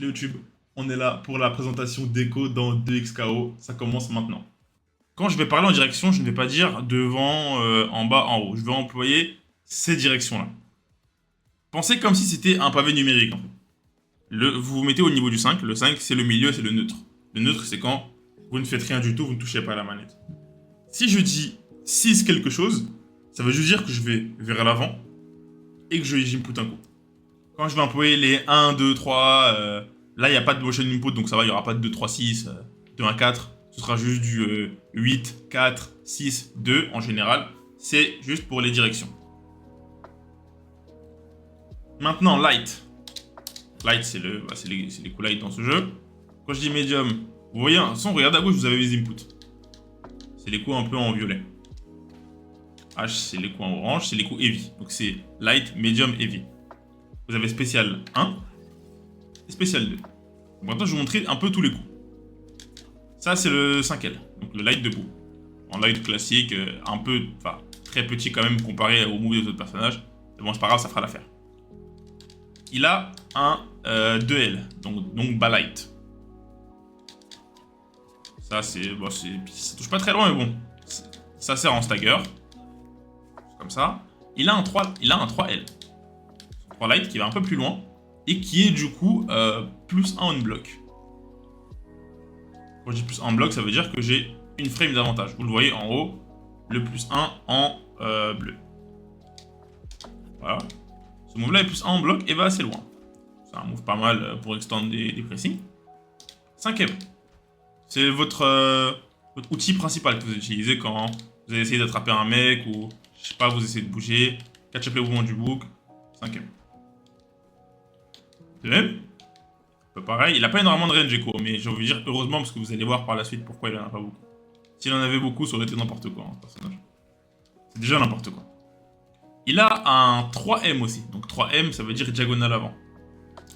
Salut YouTube, on est là pour la présentation d'écho dans 2XKO, ça commence maintenant. Quand je vais parler en direction, je ne vais pas dire devant, en bas, en haut. Je vais employer ces directions-là. Pensez comme si c'était un pavé numérique en fait. Vous vous mettez au niveau du 5, le 5 c'est le milieu, c'est le neutre. Le neutre c'est quand vous ne faites rien du tout, vous ne touchez pas à la manette. Si je dis 6 quelque chose, ça veut juste dire que je vais vers l'avant et que j'input un coup. Quand je vais employer les 1, 2, 3, là il n'y a pas de motion input donc ça va, il n'y aura pas de 2, 3, 6, 2, 1, 4. Ce sera juste du 8, 4, 6, 2 en général. C'est juste pour les directions. Maintenant, light. Light, c'est les coups light dans ce jeu. Quand je dis medium, vous voyez, sans regarder à gauche, vous avez les inputs. C'est les coups un peu en violet. H, c'est les coups en orange, c'est les coups heavy. Donc c'est light, medium, heavy. Vous avez spécial 1 et spécial 2. Donc maintenant, je vais vous montrer un peu tous les coups. Ça, c'est le 5L, donc le light debout. En light classique, un peu, enfin, très petit quand même comparé au move des autres personnages. Mais bon, c'est pas grave, ça fera l'affaire. Il a un 2L, donc bas light. Ça, bon, ça touche pas très loin, mais bon. Ça sert en stagger. Comme ça. Il a un 3L. 3 light qui va un peu plus loin. Et qui est du coup plus 1 on block. Quand je dis plus 1 bloc, ça veut dire que j'ai une frame d'avantage. Vous le voyez en haut, le plus 1 en bleu. Voilà. Ce move-là est plus 1 en bloc et va assez loin. C'est un move pas mal pour extendre des pressings. 5ème. C'est votre outil principal que vous utilisez quand vous allez essayer d'attraper un mec ou, je sais pas, vous essayez de bouger. Catch-up les mouvements du bouc. 5ème. 2ème. Pareil, il n'a pas énormément de range Echo, mais j'ai envie de dire heureusement parce que vous allez voir par la suite pourquoi il en a pas beaucoup. S'il en avait beaucoup, ça aurait été n'importe quoi, hein, personnage. C'est déjà n'importe quoi. Il a un 3M aussi, donc 3M ça veut dire diagonale avant.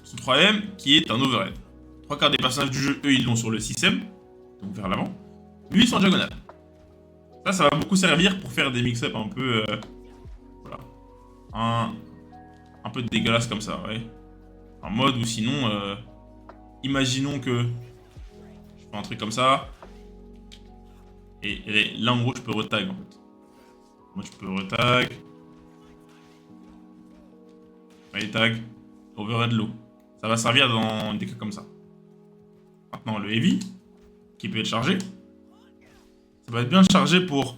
Ce 3M qui est un overhead. 3 quarts des personnages du jeu, eux, ils l'ont sur le 6M, donc vers l'avant. Lui, ils sont en diagonale. Ça va beaucoup servir pour faire des mix-up un peu... voilà. Un peu dégueulasse comme ça, ouais. En mode ou sinon... imaginons que je fais un truc comme ça. Et là, en gros, je peux retag en fait. Moi, je peux retag. Allez, tag. Overhead low. Ça va servir dans des cas comme ça. Maintenant, le heavy, qui peut être chargé. Ça va être bien chargé pour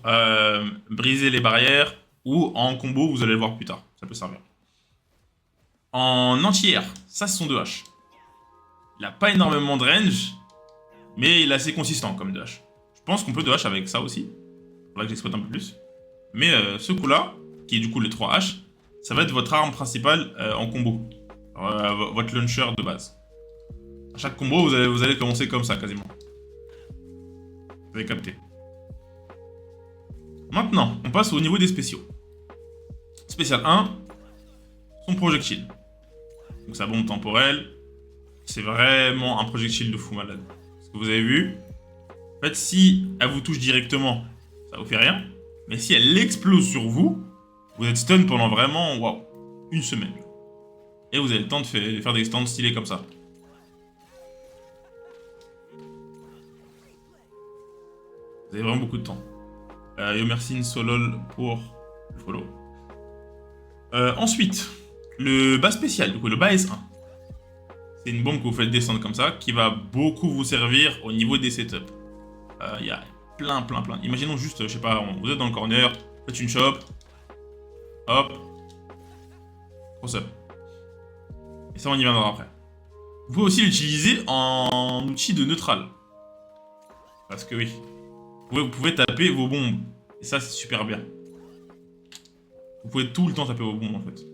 briser les barrières ou en combo, vous allez le voir plus tard. Ça peut servir. En anti-air, ça, ce sont 2 H. Il n'a pas énormément de range, mais il est assez consistant comme 2 H. Je pense qu'on peut 2 H avec ça aussi. Il faudra que j'exploite un peu plus. Mais ce coup-là, qui est du coup les 3 H, ça va être votre arme principale en combo. Votre launcher de base. À chaque combo, vous allez commencer comme ça, quasiment. Vous avez capté. Maintenant, on passe au niveau des spéciaux. Spécial 1, son projectile. Donc sa bombe temporelle. C'est vraiment un projectile de fou malade. Ce que vous avez vu, en fait, si elle vous touche directement, ça vous fait rien. Mais si elle explose sur vous, vous êtes stun pendant vraiment, waouh, une semaine. Et vous avez le temps de faire des stands stylés comme ça. Vous avez vraiment beaucoup de temps. Yo merci Solol pour le follow. Ensuite, le bas spécial, du coup le bas S1. C'est une bombe que vous faites descendre comme ça, qui va beaucoup vous servir au niveau des setups. Il y a plein. Imaginons juste, je sais pas, vous êtes dans le corner, faites une chop, hop, cross up. Et ça, on y viendra après. Vous pouvez aussi l'utiliser en outil de neutral. Parce que oui, vous pouvez taper vos bombes. Et ça, c'est super bien. Vous pouvez tout le temps taper vos bombes, en fait.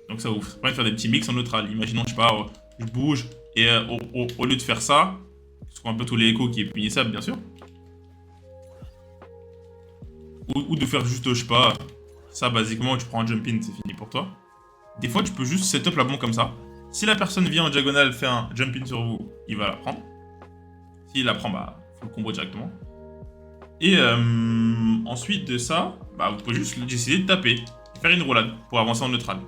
Donc ça vous permet de faire des petits mix en neutral. Imaginons, je sais pas, je bouge et au lieu de faire ça, je prends un peu tous les échos qui est punissable, bien sûr. Ou de faire juste, je sais pas, ça basiquement, tu prends un jump in, c'est fini pour toi. Des fois, tu peux juste setup la bombe comme ça. Si la personne vient en diagonale faire un jump in sur vous, il va la prendre. S'il la prend, bah, faut le combo directement. Et ensuite de ça, bah, vous pouvez juste décider de taper. Et faire une roulade pour avancer en neutral.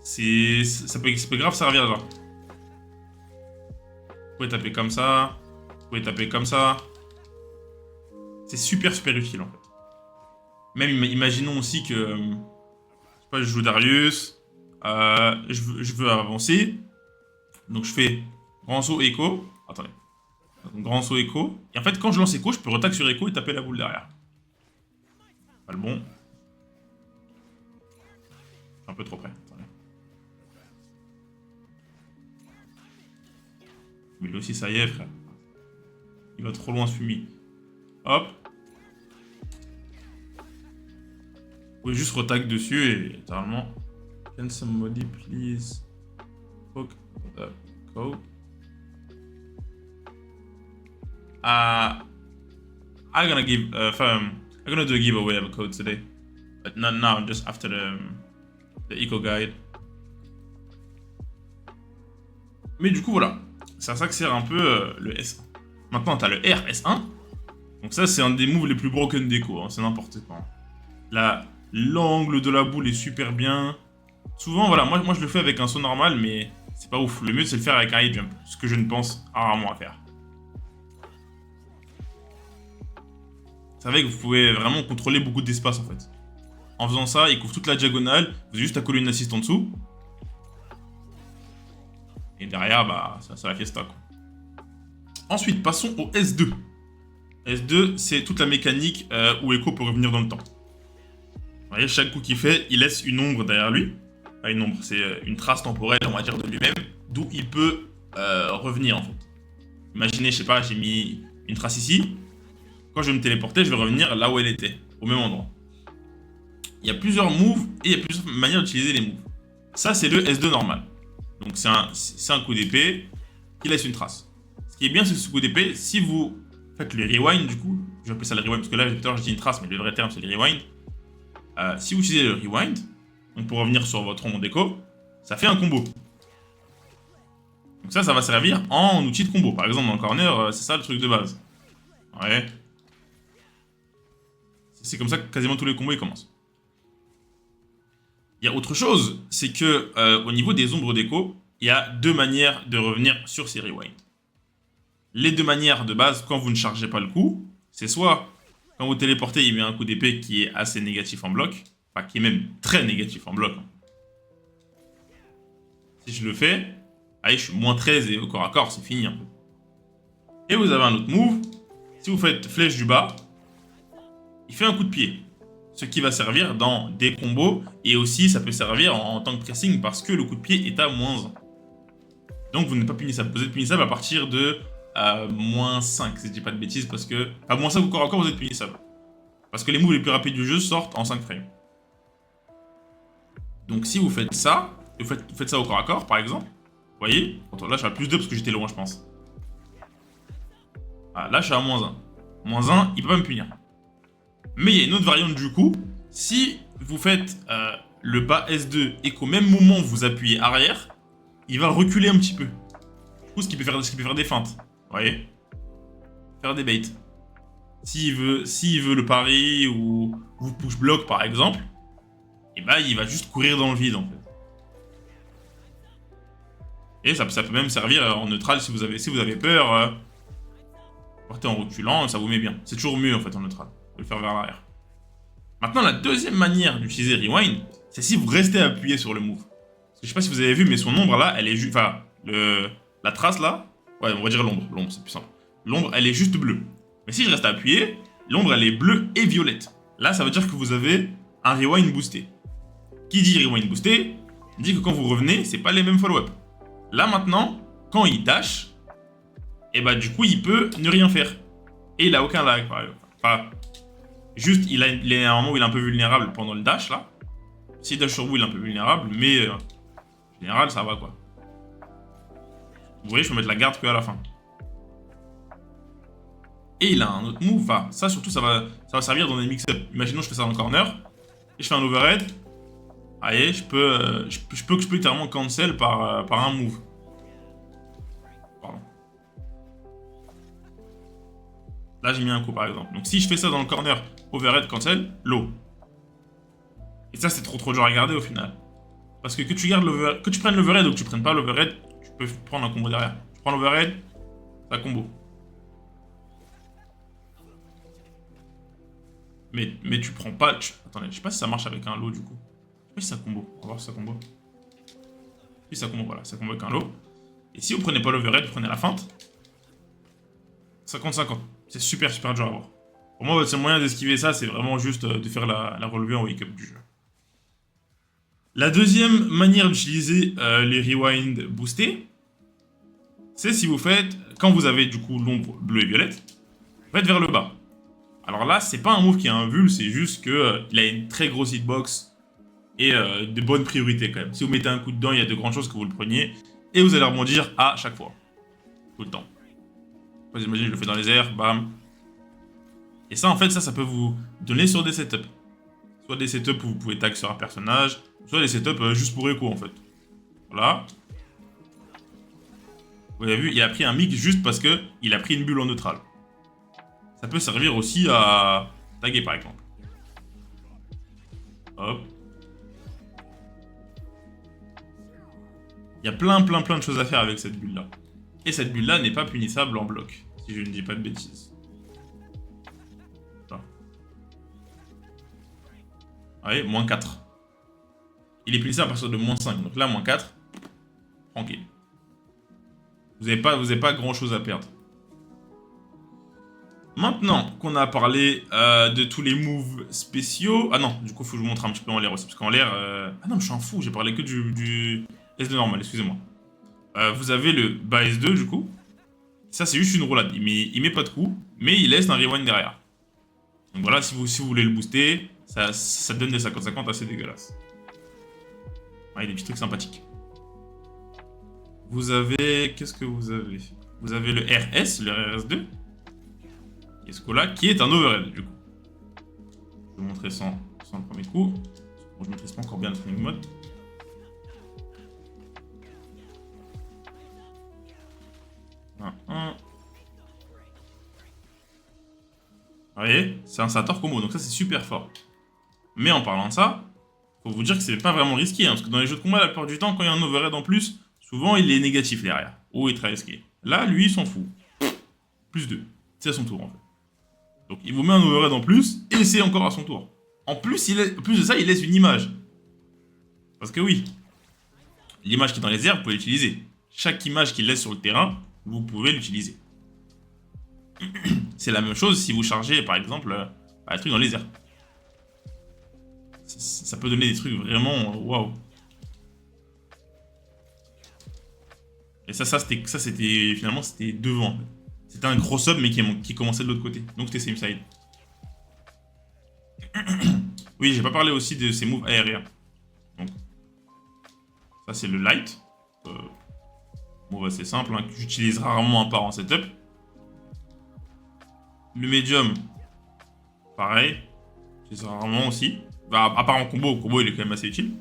Ça peut grave servir, genre. Vous pouvez taper comme ça. Vous pouvez taper comme ça. C'est super, super utile, en fait. Même, imaginons aussi que... je sais pas, je joue Darius. Je veux avancer. Donc, je fais grand saut, écho. Attendez. Donc, grand saut, écho. Et en fait, quand je lance écho, je peux retac sur écho et taper la boule derrière. Pas le bon. Un peu trop près. Attendez. Mais lui aussi, ça y est, frère. Il va trop loin, ce fumier. Hop. Vous pouvez juste retac dessus et littéralement. Can somebody please poke the code? I'm gonna give I'm gonna do a giveaway of a code today, but not now. Just after the eco guide. Mais du coup voilà, c'est à ça que sert un peu le S1. Maintenant t'as le RS1. Donc ça c'est un des moves les plus broken déco. Hein, c'est n'importe quoi. Là, l'angle de la boule est super bien. Souvent voilà, moi je le fais avec un saut normal, mais c'est pas ouf. Le mieux c'est de le faire avec un high jump, ce que je ne pense rarement à faire. Vous savez que vous pouvez vraiment contrôler beaucoup d'espace en fait. En faisant ça, il couvre toute la diagonale, vous avez juste à coller une assist en dessous. Et derrière, bah, c'est la fiesta quoi. Ensuite, passons au S2. S2, c'est toute la mécanique où Echo peut revenir dans le temps. Vous voyez, chaque coup qu'il fait, il laisse une ombre derrière lui. Pas une ombre, c'est une trace temporelle, on va dire, de lui-même, d'où il peut revenir en fait. Imaginez, je sais pas, j'ai mis une trace ici. Quand je vais me téléporter, je vais revenir là où elle était, au même endroit. Il y a plusieurs moves et il y a plusieurs manières d'utiliser les moves. Ça, c'est le S2 normal. Donc, c'est un coup d'épée qui laisse une trace. Ce qui est bien, c'est ce coup d'épée, si vous faites le rewind, du coup, je vais appeler ça le rewind parce que là, tout à l'heure, j'ai dit une trace, mais le vrai terme, c'est le rewind. Si vous utilisez le rewind, donc pour revenir sur votre rond d'écho, ça fait un combo. Donc ça va servir en outil de combo. Par exemple, dans le corner, c'est ça le truc de base. Ouais. C'est comme ça que quasiment tous les combos ils commencent. Il y a autre chose, c'est que au niveau des ombres d'écho, il y a deux manières de revenir sur ces rewinds. Les deux manières de base, quand vous ne chargez pas le coup, c'est soit quand vous téléportez, il met un coup d'épée qui est assez négatif en bloc, enfin qui est même très négatif en bloc. Si je le fais, allez, je suis moins 13 et au corps à corps, c'est fini un peu. Et vous avez un autre move, si vous faites flèche du bas, il fait un coup de pied. Ce qui va servir dans des combos, et aussi ça peut servir en tant que pressing parce que le coup de pied est à -1. Donc vous n'êtes pas punissable. Vous êtes punissable à partir de -5, si je dis pas de bêtises, parce que... À -5 au corps à corps, vous êtes punissable. Parce que les moves les plus rapides du jeu sortent en 5 frames. Donc si vous faites ça, et vous faites ça au corps à corps, par exemple, vous voyez, là je suis à +2 parce que j'étais loin, je pense. Ah, là je suis à -1. -1, il peut pas me punir. Mais il y a une autre variante du coup. Si vous faites le bas S2 et qu'au même moment vous appuyez arrière, il va reculer un petit peu. Du coup, ce qui peut faire des feintes. Vous voyez? Faire des baits. S'il veut le pari ou vous push block par exemple, et bah il va juste courir dans le vide en fait. Et ça peut même servir en neutral si vous avez peur. Partez en reculant, ça vous met bien. C'est toujours mieux en fait en neutral. De le faire vers l'arrière. Maintenant, la deuxième manière d'utiliser Rewind, c'est si vous restez appuyé sur le move. Parce que je sais pas si vous avez vu, mais son ombre là, elle est juste... Enfin, la trace là... Ouais, on va dire l'ombre. L'ombre, c'est plus simple. L'ombre, elle est juste bleue. Mais si je reste appuyé, l'ombre, elle est bleue et violette. Là, ça veut dire que vous avez un Rewind boosté. Qui dit Rewind boosté, dit que quand vous revenez, c'est pas les mêmes follow-up. Là, maintenant, quand il dash, et bah du coup, il peut ne rien faire. Et il a aucun lag, par exemple. Enfin, juste, il est à un moment où il est un peu vulnérable pendant le dash, là. Si dash sur vous, il est un peu vulnérable, mais en général, ça va, quoi. Vous voyez, je peux mettre la garde que à la fin. Et il a un autre move, enfin, ça surtout, ça va servir dans des mix-up. Imaginons, je fais ça dans le corner, et je fais un overhead. Vous voyez, je peux littéralement cancel par un move. Pardon. Là, j'ai mis un coup, par exemple. Donc, si je fais ça dans le corner, overhead, cancel, low. Et ça, c'est trop dur à regarder au final. Parce que tu gardes l'overhead, que tu prennes l'overhead ou que tu prennes pas l'overhead, tu peux prendre un combo derrière. Tu prends l'overhead, ça combo. Mais tu prends pas... Attendez, je sais pas si ça marche avec un lot du coup. Je sais pas si ça combo. On va voir si ça combo. Si ça combo, voilà, ça combo avec un lot. Et si vous prenez pas l'overhead, vous prenez la feinte. 50-50. C'est super super dur à voir. Pour moi, votre seul moyen d'esquiver ça, c'est vraiment juste de faire la relevée en wake-up du jeu. La deuxième manière d'utiliser les rewind boostés, c'est si vous faites, quand vous avez du coup l'ombre bleue et violette, vous faites vers le bas. Alors là, c'est pas un move qui a un vul, c'est juste que il a une très grosse hitbox et de bonnes priorités quand même. Si vous mettez un coup dedans, il y a de grandes chances que vous le preniez et vous allez rebondir à chaque fois. Tout le temps. Vous imaginez, je le fais dans les airs, bam. Et ça, en fait, ça peut vous donner sur des setups. Soit des setups où vous pouvez tag sur un personnage, soit des setups juste pour écho, en fait. Voilà. Vous avez vu, il a pris un mix juste parce que il a pris une bulle en neutral. Ça peut servir aussi à taguer, par exemple. Hop. Il y a plein de choses à faire avec cette bulle-là. Et cette bulle-là n'est pas punissable en bloc, si je ne dis pas de bêtises. Voilà. Vous voyez, moins 4. Il est punissable à partir de moins 5. Donc là, moins 4. Tranquille. Vous n'avez pas grand chose à perdre. Maintenant qu'on a parlé de tous les moves spéciaux... Ah non, du coup, il faut que je vous montre un petit peu en l'air aussi. Parce qu'en l'air... Ah non, mais je suis un fou, j'ai parlé que du S2 normal, excusez-moi. Vous avez le bas S2, du coup. Ça, c'est juste une roulade. Il met pas de coup, mais il laisse un rewind derrière. Donc voilà, si vous voulez le booster, ça donne des 50-50 assez dégueulasses. Ouais, il y a des petits trucs sympathiques. Vous avez... Qu'est-ce que vous avez? Vous avez le RS, le RS2. Qui est ce coup-là, qui est un overhead, du coup. Je vais vous montrer sans le premier coup. Bon, je maîtrise pas encore bien le training mode. Vous voyez, c'est un Sator combo, donc ça c'est super fort. Mais en parlant de ça, faut vous dire que c'est pas vraiment risqué, hein, parce que dans les jeux de combat, la plupart du temps, quand il y a un overhead en plus, souvent il est négatif derrière. Ou il est très risqué. Là, lui, il s'en fout. Plus 2. C'est à son tour en fait. Donc il vous met un overhead en plus, et c'est encore à son tour. En plus, plus de ça, il laisse une image. Parce que oui, l'image qui est dans les airs, vous pouvez l'utiliser. Chaque image qu'il laisse sur le terrain, vous pouvez l'utiliser. C'est la même chose si vous chargez, par exemple, un truc dans les airs. Ça peut donner des trucs vraiment waouh. Et ça c'était finalement c'était devant. C'était un gros sub mais qui commençait de l'autre côté. Donc c'était same side. Oui, j'ai pas parlé aussi de ces moves aériens. Donc ça c'est le light. Bon bah c'est simple, hein, que j'utilise rarement à part en setup. Le medium, pareil, j'utilise rarement aussi. Bah, à part en combo il est quand même assez utile.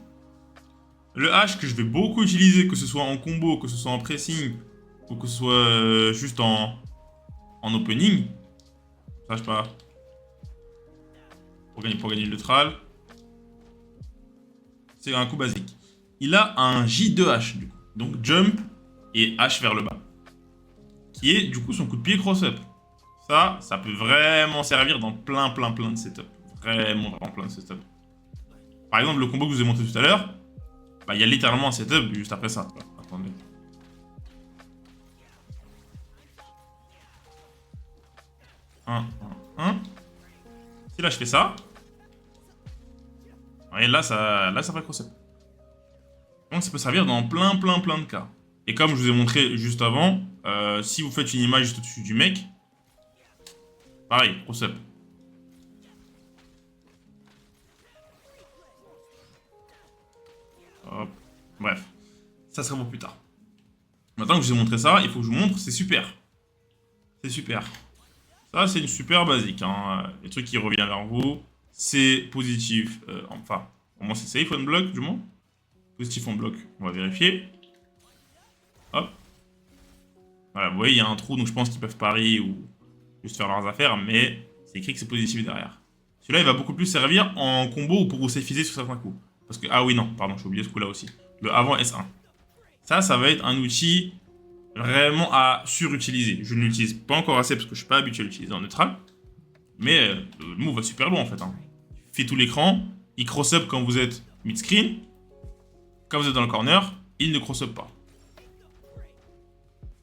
Le H que je vais beaucoup utiliser, que ce soit en combo, que ce soit en pressing, ou que ce soit juste en opening. Ça, je sais pas. Pour gagner le neutral. C'est un coup basique. Il a un J2H, du coup. Donc jump et H vers le bas. Qui est, du coup, son coup de pied cross-up. Ça peut vraiment servir dans plein de setups. Vraiment plein de setups. Par exemple, le combo que je vous ai montré tout à l'heure, bah, il y a littéralement un setup juste après ça. Attendez. Si là je fais ça, et là ça fait cross-up. Donc ça peut servir dans plein de cas. Et comme je vous ai montré juste avant, si vous faites une image juste au-dessus du mec, pareil, cross-up. Hop. Bref, ça sera pour plus tard. Maintenant que je vous ai montré ça, il faut que je vous montre, c'est super. C'est super. Ça, c'est une super basique. Hein. Les trucs qui reviennent vers vous, c'est positif. Enfin, au moins c'est safe on block, du moins. Positif on bloc, on va vérifier. Hop. Voilà, vous voyez, il y a un trou, donc je pense qu'ils peuvent parier ou juste faire leurs affaires, mais c'est écrit que c'est positif derrière. Celui-là, il va beaucoup plus servir en combo ou pour vous safiser sur certains coups. Parce que, ah oui, non, pardon, j'ai oublié ce coup-là aussi. Le avant S1. Ça va être un outil vraiment à surutiliser. Je ne l'utilise pas encore assez parce que je suis pas habitué à l'utiliser en neutral. Mais le move va super loin en fait. Hein. Il fait tout l'écran, il cross-up quand vous êtes mid-screen. Quand vous êtes dans le corner, il ne cross-up pas.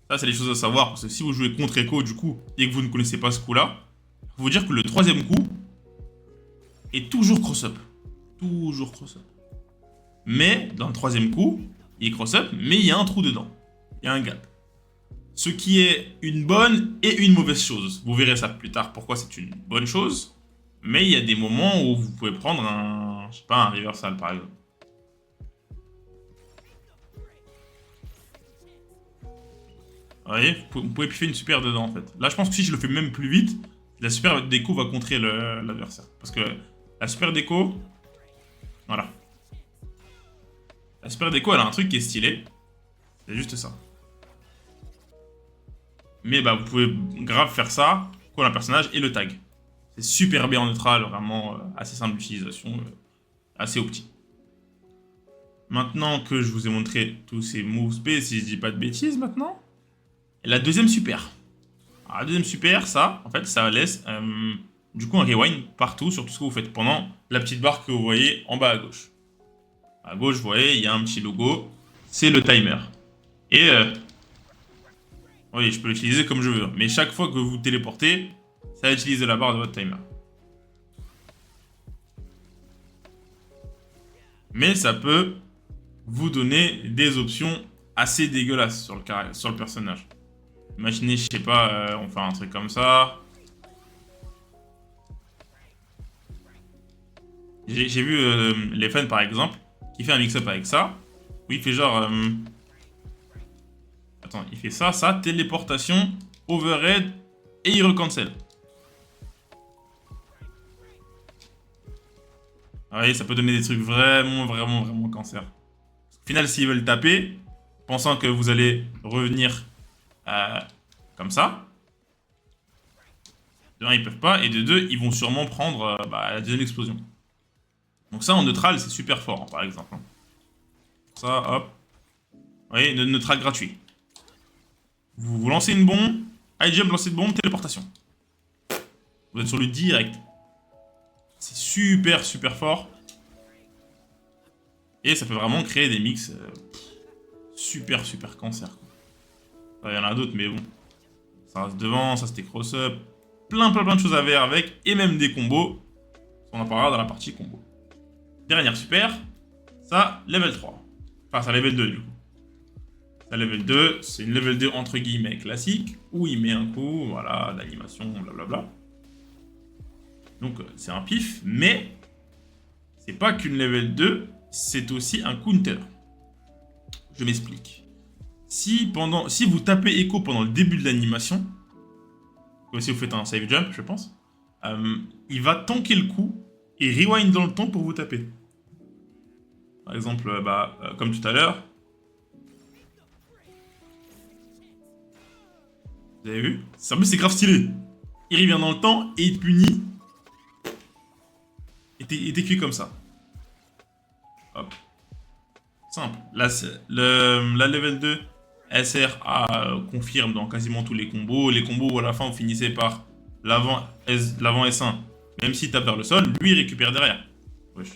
Ça, c'est les choses à savoir. Parce que si vous jouez contre Echo du coup, et que vous ne connaissez pas ce coup-là, il faut vous dire que le troisième coup est toujours cross-up. Toujours cross-up. Mais dans le troisième coup, il est cross-up, mais il y a un trou dedans. Il y a un gap. Ce qui est une bonne et une mauvaise chose. Vous verrez ça plus tard pourquoi c'est une bonne chose. Mais il y a des moments où vous pouvez prendre un, je sais pas, un reversal par exemple. Vous voyez, vous pouvez piffer une super dedans en fait. Là je pense que si je le fais même plus vite, la super déco va contrer l'adversaire. Parce que la super déco, voilà. La super déco elle a un truc qui est stylé. C'est juste ça. Mais bah vous pouvez grave faire ça, quoi un personnage et le tag. C'est super bien en neutral, vraiment assez simple d'utilisation, assez opti. Maintenant que je vous ai montré tous ces moves B, si je dis pas de bêtises maintenant, la deuxième super. Alors, la deuxième super, ça, en fait, ça laisse du coup un rewind partout sur tout ce que vous faites pendant la petite barre que vous voyez en bas à gauche. À gauche, vous voyez, il y a un petit logo, c'est le timer. Et oui, je peux l'utiliser comme je veux, mais chaque fois que vous téléportez, ça va utiliser la barre de votre timer. Mais ça peut vous donner des options assez dégueulasses sur le personnage. Imaginez, je sais pas, on fait un truc comme ça. J'ai vu les fans par exemple, qui fait un mix-up avec ça, où il fait genre... Attends, il fait ça, téléportation, overhead, et il recancel. Vous voyez, ça peut donner des trucs vraiment cancer. Au final, s'ils veulent taper, pensant que vous allez revenir comme ça, de 1, ils peuvent pas, et de 2, ils vont sûrement prendre la deuxième explosion. Donc ça, en neutral, c'est super fort, hein, par exemple. Ça, hop. Vous voyez, neutral gratuit. Vous lancez une bombe, high jump, lancez une bombe, téléportation. Vous êtes sur le direct. C'est super fort. Et ça peut vraiment créer des mix super cancer. Il y en a d'autres, mais bon. Ça reste devant, ça c'était cross-up. Plein de choses à faire avec, et même des combos. On en parlera dans la partie combo. Dernière super, ça, level 3. Enfin, ça, level 2 du coup. Ça, level 2, c'est une level 2 entre guillemets classique, où il met un coup, voilà, d'animation, blablabla. Donc, c'est un pif, mais c'est pas qu'une level 2, c'est aussi un counter. Je m'explique. Si vous tapez Echo pendant le début de l'animation, comme si vous faites un save jump, je pense, il va tanker le coup et rewind dans le temps pour vous taper. Par exemple, comme tout à l'heure. Vous avez vu? En plus, c'est grave stylé. Il revient dans le temps et il te punit. Et t'es cuit comme ça. Hop. Simple. Là, la level 2, SR confirme dans quasiment tous les combos. Les combos où à la fin, vous finissez par l'avant S1. Même s'il tape vers le sol, lui, il récupère derrière. Wesh.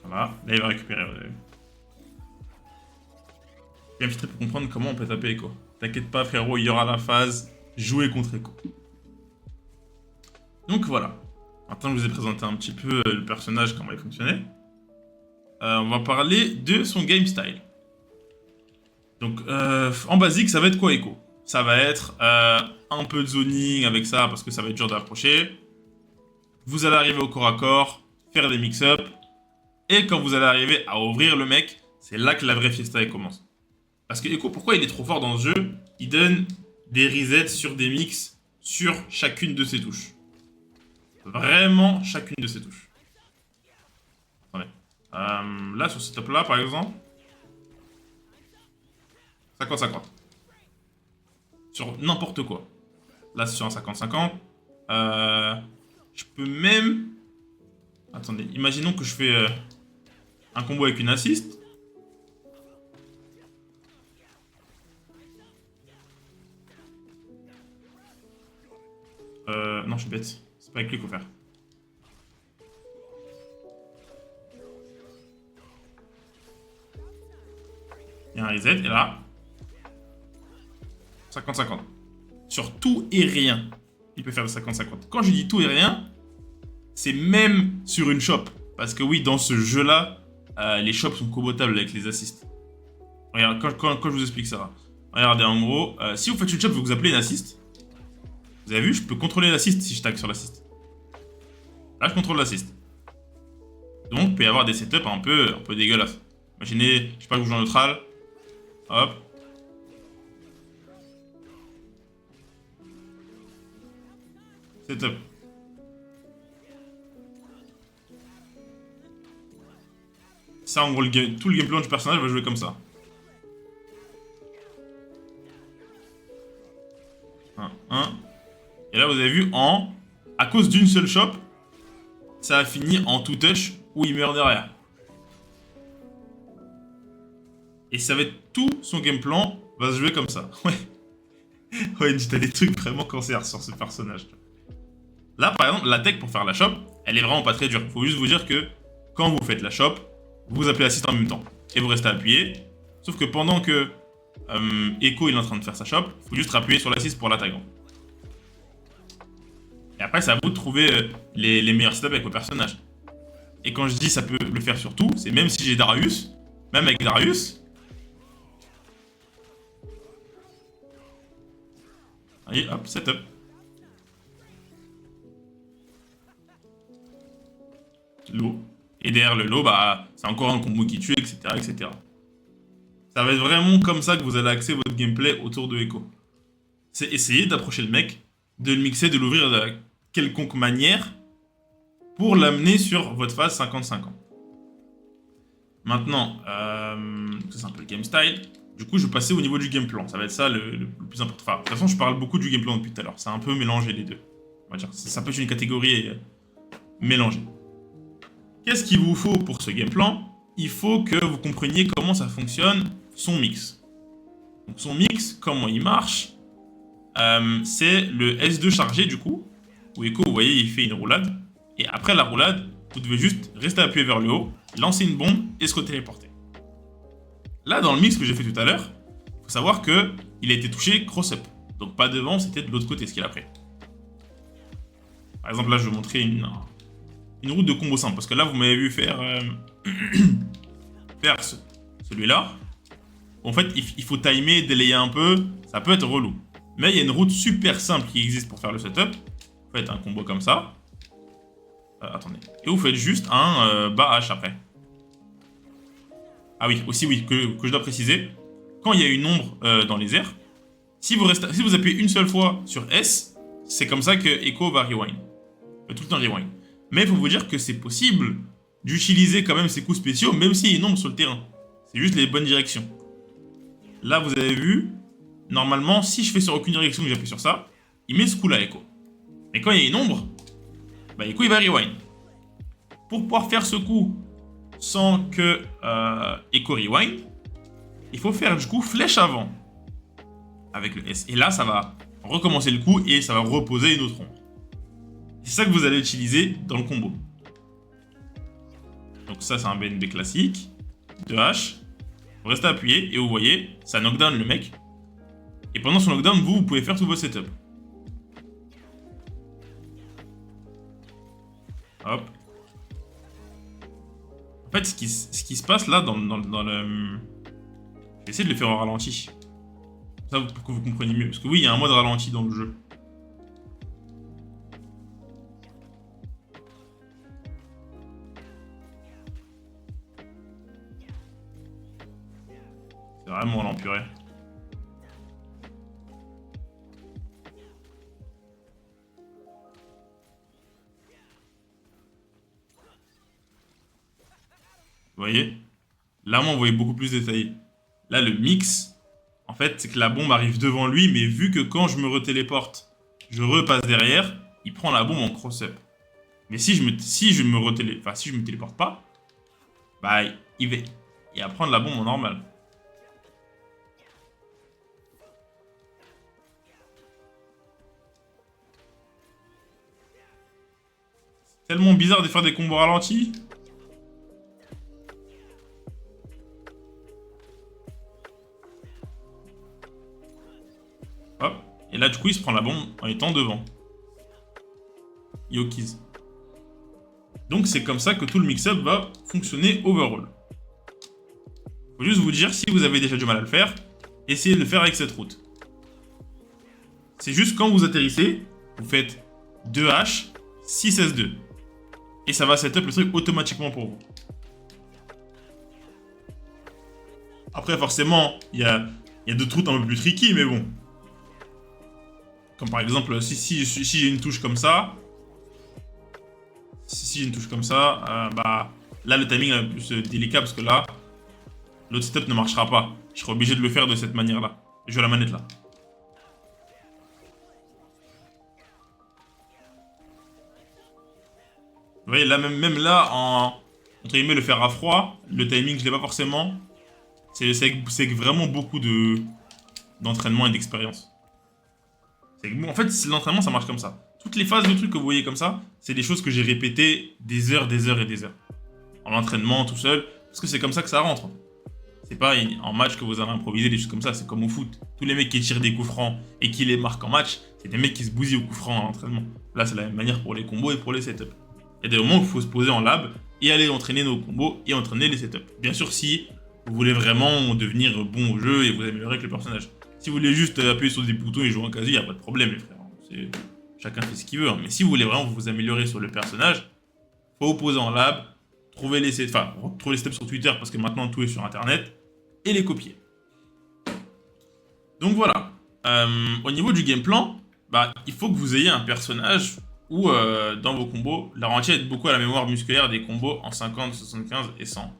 Voilà, là il va récupérer. Bien filtré pour comprendre comment on peut taper Echo. T'inquiète pas frérot, il y aura la phase jouer contre Echo. Donc voilà. Maintenant que je vous ai présenté un petit peu le personnage, comment il fonctionnait, on va parler de son game style. Donc en basique, ça va être quoi Echo? Ça va être un peu de zoning avec ça parce que ça va être dur d'approcher. Vous allez arriver au corps à corps, faire des mix-up. Et quand vous allez arriver à ouvrir le mec, c'est là que la vraie fiesta commence. Parce que Echo, pourquoi il est trop fort dans ce jeu? Il donne des resets sur des mix sur chacune de ses touches. Vraiment chacune de ses touches. Attendez. Là, sur ce top-là, par exemple, 50-50. Sur n'importe quoi. Là, c'est sur un 50-50. Je peux même... Attendez, imaginons que je fais un combo avec une assist. Non, je suis bête. C'est pas avec lui qu'il faut faire. Il y a un reset, et là... 50-50. Sur tout et rien, il peut faire le 50-50. Quand je dis tout et rien, c'est même sur une shop. Parce que oui, dans ce jeu-là, les shops sont cobotables avec les assists. Regarde, quand je vous explique ça. Regardez, en gros, si vous faites une shop et que vous appelez une assist, vous avez vu, je peux contrôler l'assist si je tag sur l'assist. Là, je contrôle l'assist. Donc, il peut y avoir des setups un peu dégueulasses. Imaginez, je sais pas, que vous jouez en neutral. Hop. Setup. Ça, en gros, tout le gameplay du personnage va jouer comme ça. 1. Et là, vous avez vu, à cause d'une seule shop, ça a fini en tout touch où il meurt derrière. Et ça va être tout son game plan va se jouer comme ça. Ouais. Ouais, t'as des trucs vraiment cancer sur ce personnage. Là, par exemple, la tech pour faire la shop, elle est vraiment pas très dure. Faut juste vous dire que quand vous faites la shop, vous appelez l'assist en même temps. Et vous restez appuyé. Sauf que pendant que Echo il est en train de faire sa shop, faut juste appuyer sur l'assist pour l'attaquant. Et après, c'est à vous de trouver les meilleurs setups avec vos personnages. Et quand je dis ça peut le faire sur tout, c'est même si j'ai Darius, même avec Darius. Allez, hop, setup. Low. Et derrière le low, bah, c'est encore un combo qui tue, etc., etc. Ça va être vraiment comme ça que vous allez axer votre gameplay autour de Echo. C'est essayer d'approcher le mec, de le mixer, de l'ouvrir de quelconque manière pour l'amener sur votre phase 50-50. Maintenant, c'est un peu le game style. Du coup, je vais passer au niveau du game plan. Ça va être ça le plus important. Enfin, de toute façon, je parle beaucoup du game plan depuis tout à l'heure. C'est un peu mélangé les deux. On va dire, ça peut être une catégorie mélangée. Qu'est-ce qu'il vous faut pour ce game plan? Il faut que vous compreniez comment ça fonctionne, son mix. Donc son mix, comment il marche, c'est le S2 chargé du coup, où Echo, vous voyez, il fait une roulade. Et après la roulade, vous devez juste rester appuyé vers le haut, lancer une bombe et se téléporter. Là, dans le mix que j'ai fait tout à l'heure, il faut savoir qu'il a été touché cross-up. Donc pas devant, c'était de l'autre côté ce qu'il a pris. Par exemple, là, je vais vous montrer une route de combo simple. Parce que là, vous m'avez vu faire, faire celui-là. En fait, il faut timer, délayer un peu. Ça peut être relou. Mais il y a une route super simple qui existe pour faire le setup. Vous faites un combo comme ça. Attendez. Et vous faites juste un bas H après. Ah oui, aussi oui, que je dois préciser. Quand il y a une ombre dans les airs, si vous appuyez une seule fois sur S, c'est comme ça que Echo va rewind. Tout le temps rewind. Mais il faut vous dire que c'est possible d'utiliser quand même ces coups spéciaux, même s'il y a une ombre sur le terrain. C'est juste les bonnes directions. Là, vous avez vu, normalement, si je fais sur aucune direction que j'appuie sur ça, il met ce coup-là, Echo. Mais quand il y a une ombre, bah, Echo, il va rewind. Pour pouvoir faire ce coup sans que Echo rewind, il faut faire du coup flèche avant avec le S. Et là, ça va recommencer le coup et ça va reposer une autre ombre. C'est ça que vous allez utiliser dans le combo. Donc ça, c'est un BNB classique. 2H. Vous restez appuyé et vous voyez, ça knockdown le mec. Et pendant son knockdown, vous pouvez faire tous vos setups. Hop. En fait, ce qui se passe là dans le... Je vais essayer de le faire en ralenti. Ça, pour que vous compreniez mieux. Parce que oui, il y a un mode ralenti dans le jeu. C'est vraiment l'empuré. Vous voyez? Là, moi, vous voyez beaucoup plus détaillé. Là, le mix, en fait, c'est que la bombe arrive devant lui, mais vu que quand je me retéléporte, je repasse derrière, il prend la bombe en cross-up. Mais si je me téléporte pas, bah, il va prendre la bombe en normal. C'est tellement bizarre de faire des combos ralentis. Hop. Et là, du coup, il se prend la bombe en étant devant. Yokis. Donc, c'est comme ça que tout le mix-up va fonctionner overall. Faut juste vous dire, si vous avez déjà du mal à le faire, essayez de le faire avec cette route. C'est juste quand vous atterrissez, vous faites 2H, 6S2. Et ça va setup le truc automatiquement pour vous. Après, forcément, il y a d'autres routes un peu plus tricky, mais bon. Comme par exemple, si j'ai une touche comme ça, bah là le timing est un peu plus délicat parce que là, l'autre setup ne marchera pas. Je serai obligé de le faire de cette manière-là. Je vais la manette là. Vous voyez, là, même là, entre guillemets, le faire à froid, le timing, je l'ai pas forcément. C'est vraiment beaucoup d'entraînement et d'expérience. En fait, l'entraînement, ça marche comme ça. Toutes les phases de trucs que vous voyez comme ça, c'est des choses que j'ai répétées des heures et des heures. En entraînement, tout seul, parce que c'est comme ça que ça rentre. C'est pas en match que vous allez improviser des choses comme ça, c'est comme au foot. Tous les mecs qui tirent des coups francs et qui les marquent en match, c'est des mecs qui se bousillent au coup franc en entraînement. Là, c'est la même manière pour les combos et pour les setups. Il y a des moments où il faut se poser en lab et aller entraîner nos combos et entraîner les setups. Bien sûr, si vous voulez vraiment devenir bon au jeu et vous améliorer avec le personnage. Si vous voulez juste appuyer sur des boutons et jouer en casu, il n'y a pas de problème, les frères. Chacun fait ce qu'il veut. Hein. Mais si vous voulez vraiment vous améliorer sur le personnage, faut vous poser en lab, trouver les steps sur Twitter parce que maintenant tout est sur Internet et les copier. Donc voilà. Au niveau du game plan, bah, il faut que vous ayez un personnage où dans vos combos, la ralenti aide beaucoup à la mémoire musculaire des combos en 50, 75 et 100.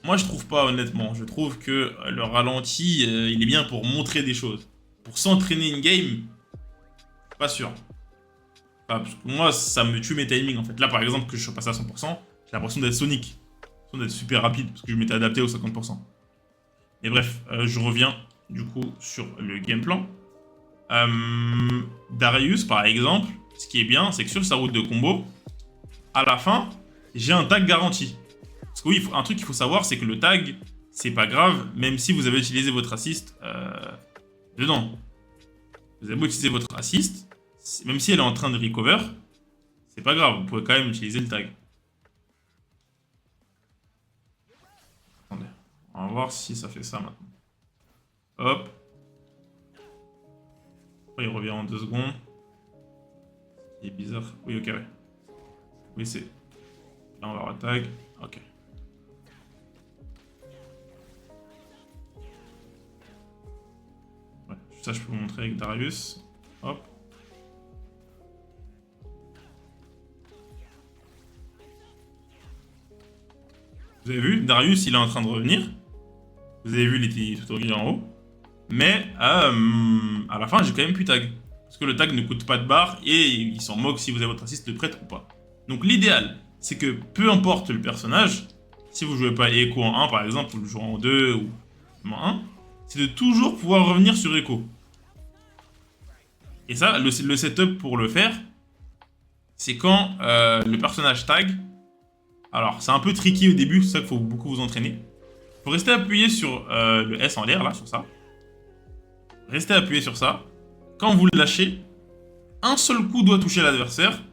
Moi, je trouve pas, honnêtement. Je trouve que le ralenti, il est bien pour montrer des choses. Pour s'entraîner in-game, pas sûr. Enfin, parce que moi, ça me tue mes timings, en fait. Là, par exemple, que je suis passé à 100%, j'ai l'impression d'être Sonic. J'ai l'impression d'être super rapide, parce que je m'étais adapté au 50%. Et bref, je reviens, du coup, sur le game plan. Darius, par exemple, ce qui est bien, c'est que sur sa route de combo, à la fin, j'ai un tag garanti. Parce que oui, un truc qu'il faut savoir, c'est que le tag, c'est pas grave, même si vous avez utilisé votre assist dedans. Vous avez beau utiliser votre assist, même si elle est en train de recover, c'est pas grave, vous pouvez quand même utiliser le tag. Attendez, on va voir si ça fait ça maintenant. Hop. Après, il revient en 2 secondes. Il est bizarre. Oui, ok, ouais. Oui, c'est... Là, on va retag. Ok. Ouais, ça, je peux vous montrer avec Darius. Hop. Vous avez vu, Darius, il est en train de revenir. Vous avez vu, il était tout en haut. Mais à la fin, j'ai quand même pu tag. Parce que le tag ne coûte pas de barre et il s'en moque si vous avez votre assist de prêtre ou pas. Donc l'idéal, c'est que peu importe le personnage, si vous jouez pas Echo en 1 par exemple, ou le jouez en 2 ou en 1, c'est de toujours pouvoir revenir sur Echo. Et ça, le setup pour le faire, c'est quand le personnage tag. Alors, c'est un peu tricky au début, c'est ça qu'il faut beaucoup vous entraîner. Il faut rester appuyé sur le S en l'air, là, sur ça. Restez appuyé sur ça. Quand vous le lâchez, un seul coup doit toucher l'adversaire.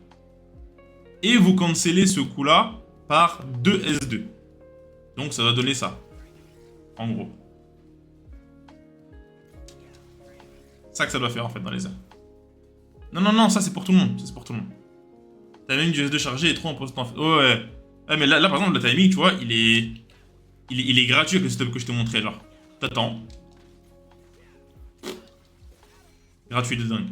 Et vous cancellez ce coup-là par 2 S2. Donc ça va donner ça. En gros. C'est ça que ça doit faire en fait dans les airs. Non, non, non, ça c'est pour tout le monde. Ça c'est pour tout le monde. Timing du S2 chargé est trop important en fait. Oh, ouais. Ouais, mais là, par exemple, le timing, tu vois, il est gratuit avec le setup que je t'ai montré. Genre, t'attends. Gratuit de dingue.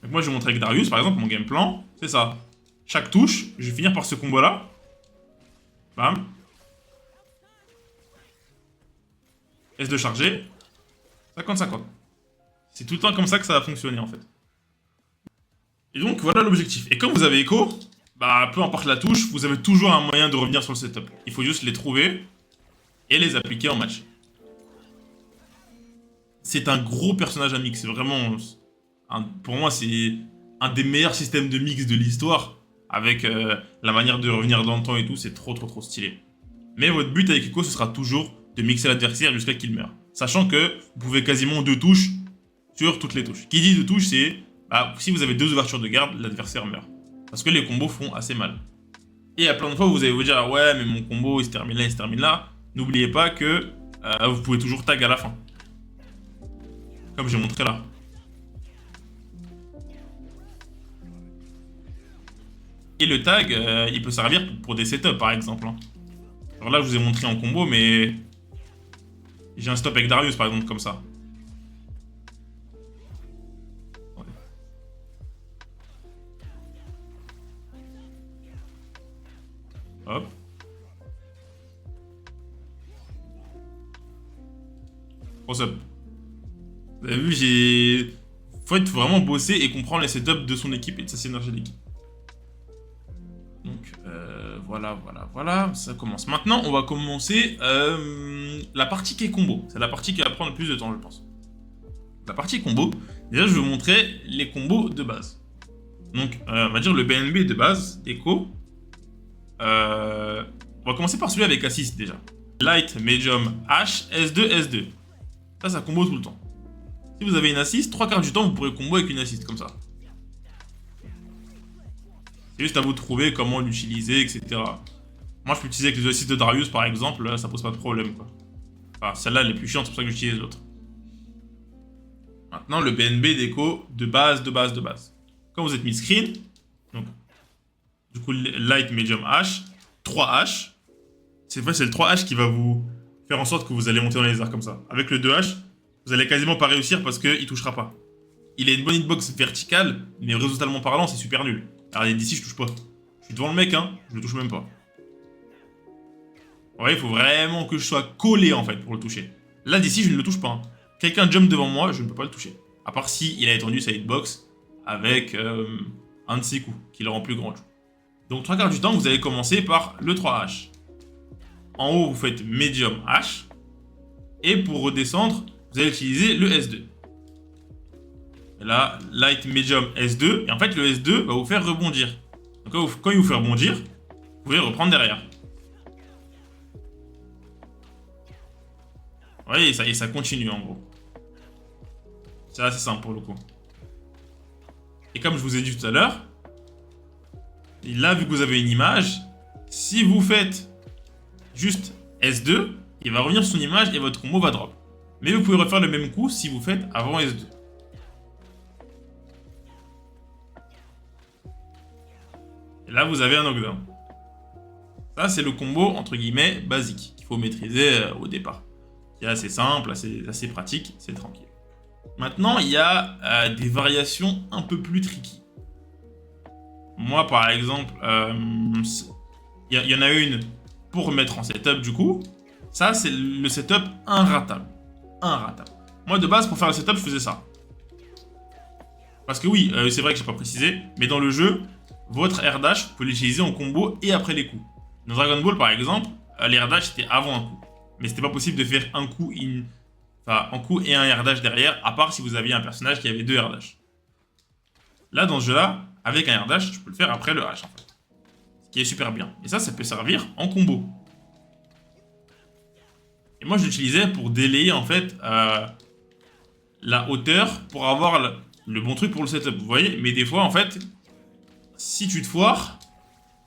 Donc moi je vais montrer avec Darius, par exemple, mon game plan, c'est ça. Chaque touche, je vais finir par ce combo là. Bam. S2 chargé. 50-50. C'est tout le temps comme ça que ça va fonctionner en fait. Et donc voilà l'objectif. Et quand vous avez écho, bah peu importe la touche, vous avez toujours un moyen de revenir sur le setup. Il faut juste les trouver et les appliquer en match. C'est un gros personnage à mix, c'est vraiment... pour moi, c'est un des meilleurs systèmes de mix de l'histoire. Avec la manière de revenir dans le temps et tout, c'est trop trop trop stylé. Mais votre but avec Echo, ce sera toujours de mixer l'adversaire jusqu'à qu'il meure. Sachant que vous pouvez quasiment deux touches sur toutes les touches. Qui dit deux touches, c'est bah, si vous avez deux ouvertures de garde, l'adversaire meurt. Parce que les combos font assez mal. Et à plein de fois, vous allez vous dire, ah ouais, mais mon combo, il se termine là, il se termine là. N'oubliez pas que vous pouvez toujours tag à la fin. Comme j'ai montré là. Et le tag, il peut servir pour des setups, par exemple. Hein. Alors là, je vous ai montré en combo, mais... J'ai un stop avec Darius, par exemple, comme ça. Hop. Cross up. Vous avez vu, j'ai... Faut vraiment bosser et comprendre les setups de son équipe et de sa synergie d'équipe. Donc, voilà. Ça commence. Maintenant, on va commencer la partie qui est combo. C'est la partie qui va prendre le plus de temps, je pense. La partie combo, déjà, je vais vous montrer les combos de base. Donc, on va dire le BNB de base, Echo. On va commencer par celui avec assist, déjà. Light, Medium, H, S2, S2. Ça combo tout le temps. Si vous avez une assist, 3/4 du temps, vous pourrez combo avec une assist, comme ça. C'est juste à vous de trouver comment l'utiliser, etc. Moi, je peux l'utiliser avec les assists de Darius, par exemple, là, ça pose pas de problème, quoi. Enfin, celle-là, elle est plus chiante, c'est pour ça que j'utilise l'autre. Maintenant, le BNB d'Echo de base. Quand vous êtes mid-screen, donc, du coup, Light, Medium, H, 3H. C'est le 3H qui va vous faire en sorte que vous allez monter dans les airs comme ça. Avec le 2H, vous allez quasiment pas réussir parce qu'il touchera pas. Il a une bonne hitbox verticale, mais résultalement parlant, c'est super nul. Alors d'ici, je touche pas. Je suis devant le mec, hein, je le touche même pas. Ouais, il faut vraiment que je sois collé en fait pour le toucher. Là, d'ici, je ne le touche pas. Hein. Quelqu'un jump devant moi, je ne peux pas le toucher. À part si il a étendu sa hitbox avec un de ses coups, qui le rend plus grand. Donc 3/4 du temps, vous allez commencer par le 3H. En haut, vous faites Medium H. Et pour redescendre, vous allez utiliser le S2. Et là, Light, Medium, S2. Et en fait, le S2 va vous faire rebondir. Donc quand il vous fait rebondir, vous pouvez reprendre derrière. Vous voyez, et ça continue en gros. C'est assez simple pour le coup. Et comme je vous ai dit tout à l'heure, là, vu que vous avez une image, si vous faites juste S2, il va revenir sur son image et votre combo va drop. Mais vous pouvez refaire le même coup si vous faites avant S2. Et là, vous avez un knockdown. Ça, c'est le combo, entre guillemets, basique, qu'il faut maîtriser au départ. Qui est assez simple, assez pratique, c'est tranquille. Maintenant, il y a des variations un peu plus tricky. Moi, par exemple, il y en a une pour mettre en setup, du coup. Ça, c'est le setup inratable. Moi, de base, pour faire le setup, je faisais ça. Parce que oui, c'est vrai que j'ai pas précisé, mais dans le jeu, votre air dash, vous pouvez l'utiliser en combo et après les coups. Dans Dragon Ball, par exemple, l'air dash, c'était avant un coup. Mais c'était pas possible de faire un coup et un air dash derrière, à part si vous aviez un personnage qui avait deux air dash. Là, dans ce jeu-là, avec un air dash, je peux le faire après le H, en fait. Ce qui est super bien. Et ça peut servir en combo. Et moi, je l'utilisais pour délayer, en fait, la hauteur pour avoir le bon truc pour le setup. Vous voyez? Mais des fois, en fait, si tu te foires,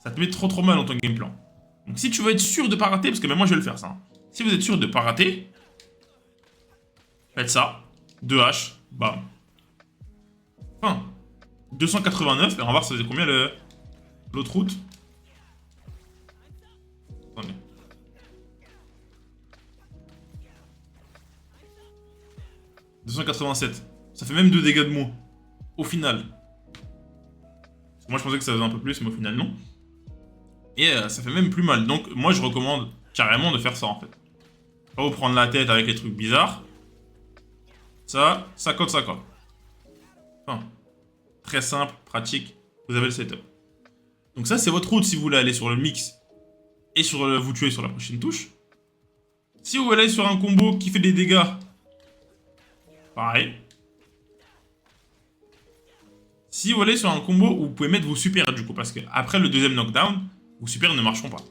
ça te met trop mal dans ton game plan. Donc si tu veux être sûr de pas rater, parce que même moi je vais le faire ça. Hein. Si vous êtes sûr de pas rater, faites ça. 2H, bam. Enfin, 289, et on va voir ça faisait combien l'autre route. Attendez. « 287. Ça fait même 2 dégâts de moins. Au final. Moi je pensais que ça faisait un peu plus, mais au final non. Et ça fait même plus mal. Donc moi je recommande carrément de faire ça en fait. Pas vous prendre la tête avec les trucs bizarres. Ça cote. Enfin, Très simple, pratique. Vous avez le setup. Donc ça, c'est votre route si vous voulez aller sur le mix et vous tuer sur la prochaine touche. Si vous voulez aller sur un combo qui fait des dégâts, pareil. Si vous allez sur un combo où vous pouvez mettre vos super du coup, parce que après le deuxième knockdown, vos super ne marcheront pas.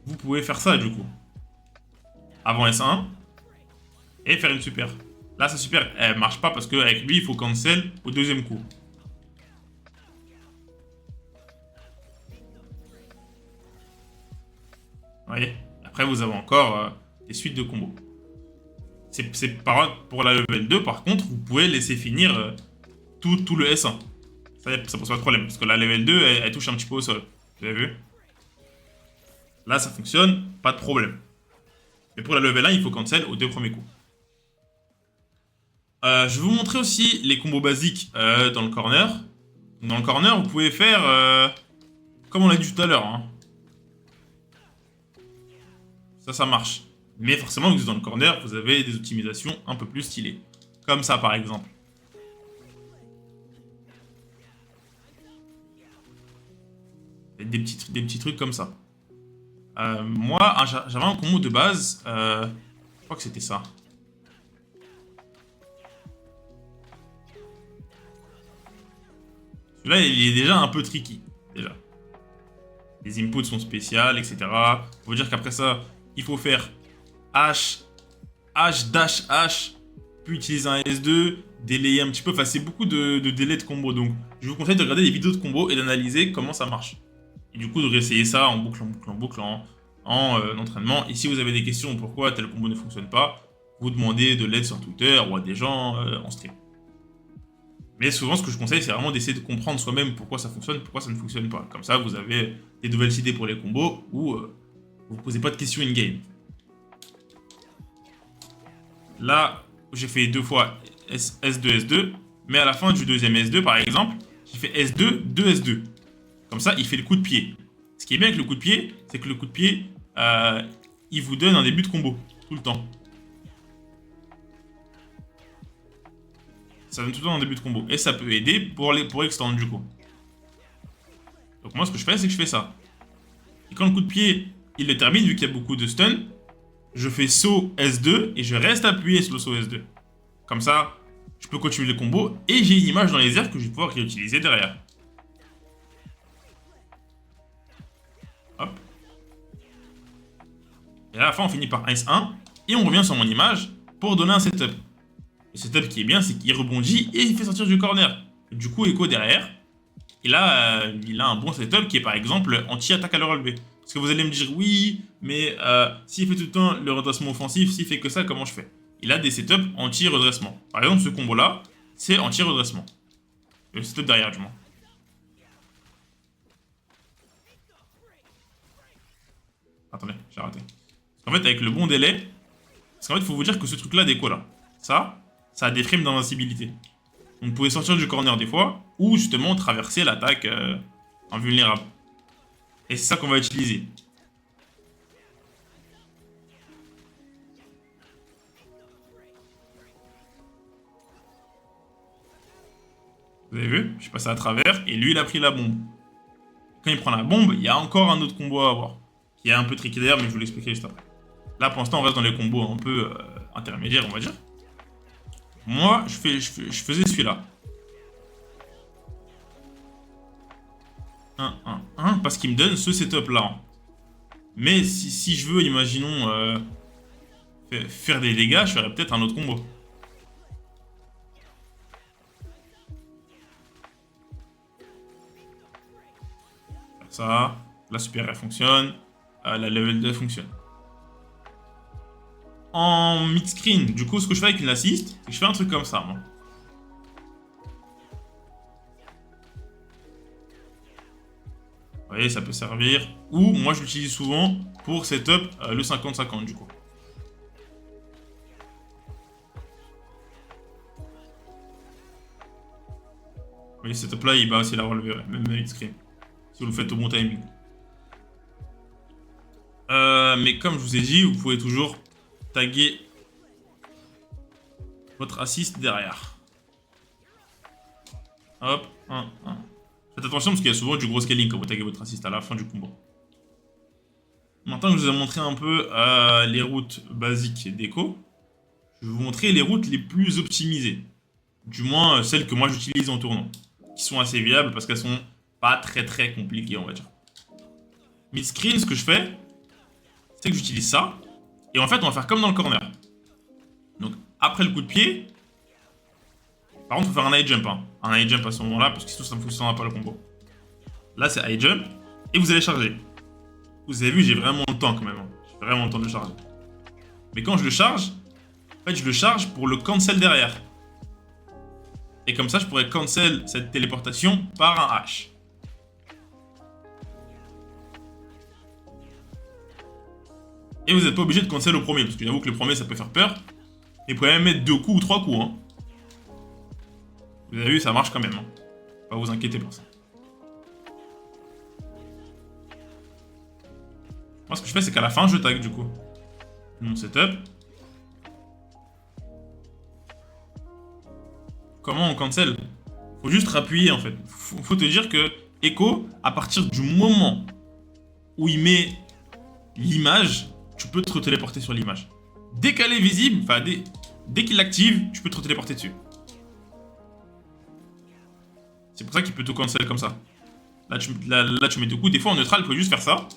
Vous pouvez faire ça du coup. Avant S1 et faire une super. Là, sa super, elle marche pas parce qu'avec lui, il faut cancel au deuxième coup. Vous voyez? Après, vous avez encore des suites de combos. Pour la level 2, par contre, vous pouvez laisser finir tout le S1. Ça pose pas de problème, parce que la level 2, elle touche un petit peu au sol. Vous avez vu? Là, ça fonctionne, pas de problème. Mais pour la level 1, il faut cancel aux 2 premiers coups. Je vais vous montrer aussi les combos basiques dans le corner. Dans le corner, vous pouvez faire, comme on l'a dit tout à l'heure. Hein. Ça marche. Mais forcément, vu que dans le corner, vous avez des optimisations un peu plus stylées. Comme ça, par exemple. Des petits trucs comme ça. Moi, j'avais un combo de base. Je crois que c'était ça. Celui-là, il est déjà un peu tricky. Déjà. Les inputs sont spéciales, etc. Faut dire qu'après ça, il faut faire H, H, dash, H, puis utiliser un S2, délayer un petit peu. Enfin, c'est beaucoup de délais de combo. Donc, je vous conseille de regarder des vidéos de combo et d'analyser comment ça marche. Et du coup, de réessayer ça en boucle, en boucle, en entraînement. Et si vous avez des questions pourquoi tel combo ne fonctionne pas, vous demandez de l'aide sur Twitter ou à des gens en stream. Mais souvent, ce que je conseille, c'est vraiment d'essayer de comprendre soi-même pourquoi ça fonctionne, pourquoi ça ne fonctionne pas. Comme ça, vous avez des nouvelles idées pour les combos ou vous ne posez pas de questions in-game. Là, j'ai fait 2 fois S2, S2, mais à la fin du deuxième S2, par exemple, j'ai fait S2, 2 S2. Comme ça, il fait le coup de pied. Ce qui est bien avec le coup de pied, c'est que le coup de pied, il vous donne un début de combo, tout le temps. Ça donne tout le temps un début de combo. Et ça peut aider pour extendre du coup. Donc moi, ce que je fais, c'est que je fais ça. Et quand le coup de pied, il le termine, vu qu'il y a beaucoup de stun, je fais saut S2 et je reste appuyé sur le saut S2. Comme ça, je peux continuer le combo et j'ai une image dans les airs que je vais pouvoir réutiliser derrière. Hop. Et à la fin, on finit par S1 et on revient sur mon image pour donner un setup. Le setup qui est bien, c'est qu'il rebondit et il fait sortir du corner. Du coup, Echo derrière, il a un bon setup qui est par exemple anti-attaque à le relevé. Parce que vous allez me dire, oui, mais s'il fait tout le temps le redressement offensif, s'il fait que ça, comment je fais? Il a des setups anti-redressement. Par exemple, ce combo-là, c'est anti-redressement. Le setup derrière, du moins. Attendez, j'ai raté. Parce qu'en fait, avec le bon délai, parce qu'en fait, il faut vous dire que ce truc-là d'écho là, ça a des frames d'invincibilité. Donc, vous pouvez sortir du corner des fois, ou justement traverser l'attaque invulnérable. Et c'est ça qu'on va utiliser. Vous avez vu? Je suis passé à travers, et lui, il a pris la bombe. Quand il prend la bombe, il y a encore un autre combo à avoir. Qui est un peu tricky d'ailleurs, mais je vais vous l'expliquer juste après. Là, pour l'instant, on reste dans les combos un peu intermédiaires, on va dire. Moi, je faisais celui-là. 1, 1, 1, parce qu'il me donne ce setup-là. Mais si je veux, imaginons, faire des dégâts, je ferais peut-être un autre combo. Faire ça. La super elle fonctionne. La level 2 fonctionne. En mid-screen, du coup, ce que je fais avec une assist, c'est que je fais un truc comme ça, moi. Vous voyez, ça peut servir. Ou, moi, je l'utilise souvent pour setup le 50-50, du coup. Vous voyez, ce setup-là, il bat aussi la relever, ouais, même mid-screen. Si vous le faites au bon timing. Mais comme je vous ai dit, vous pouvez toujours taguer votre assist derrière. Hop, 1, 1. Faites attention parce qu'il y a souvent du gros scaling quand vous taguez votre assist à la fin du combo. Maintenant que je vous ai montré un peu les routes basiques d'écho, je vais vous montrer les routes les plus optimisées. Du moins celles que moi j'utilise en tournant. Qui sont assez viables parce qu'elles sont pas très compliquées, on va dire. Mid-screen, ce que je fais, c'est que j'utilise ça. Et en fait, on va faire comme dans le corner. Donc, après le coup de pied, par contre, il faut faire un high jump. Hein. Un high jump à ce moment-là, parce que sinon, ça ne fonctionnera pas le combo. Là, c'est high jump. Et vous allez charger. Vous avez vu, j'ai vraiment le temps quand même. Hein. J'ai vraiment le temps de le charger. Mais quand je le charge, en fait, je le charge pour le cancel derrière. Et comme ça, je pourrais cancel cette téléportation par un H. Et vous n'êtes pas obligé de cancel au premier, parce que j'avoue que le premier, ça peut faire peur. Et vous pouvez même mettre 2 coups ou 3 coups. Hein. Vous avez vu, ça marche quand même. Hein. Pas vous inquiéter pour ça. Moi, ce que je fais, c'est qu'à la fin, je tag du coup. Mon setup. Comment on cancel? Faut juste rappuyer en fait. Faut te dire que Echo, à partir du moment où il met l'image, tu peux te téléporter sur l'image. Dès qu'elle est visible, enfin dès qu'il l'active, tu peux te téléporter dessus. C'est pour ça qu'il peut te cancel comme ça. Là, tu mets 2 coups. Des fois, en neutral, il faut juste faire ça.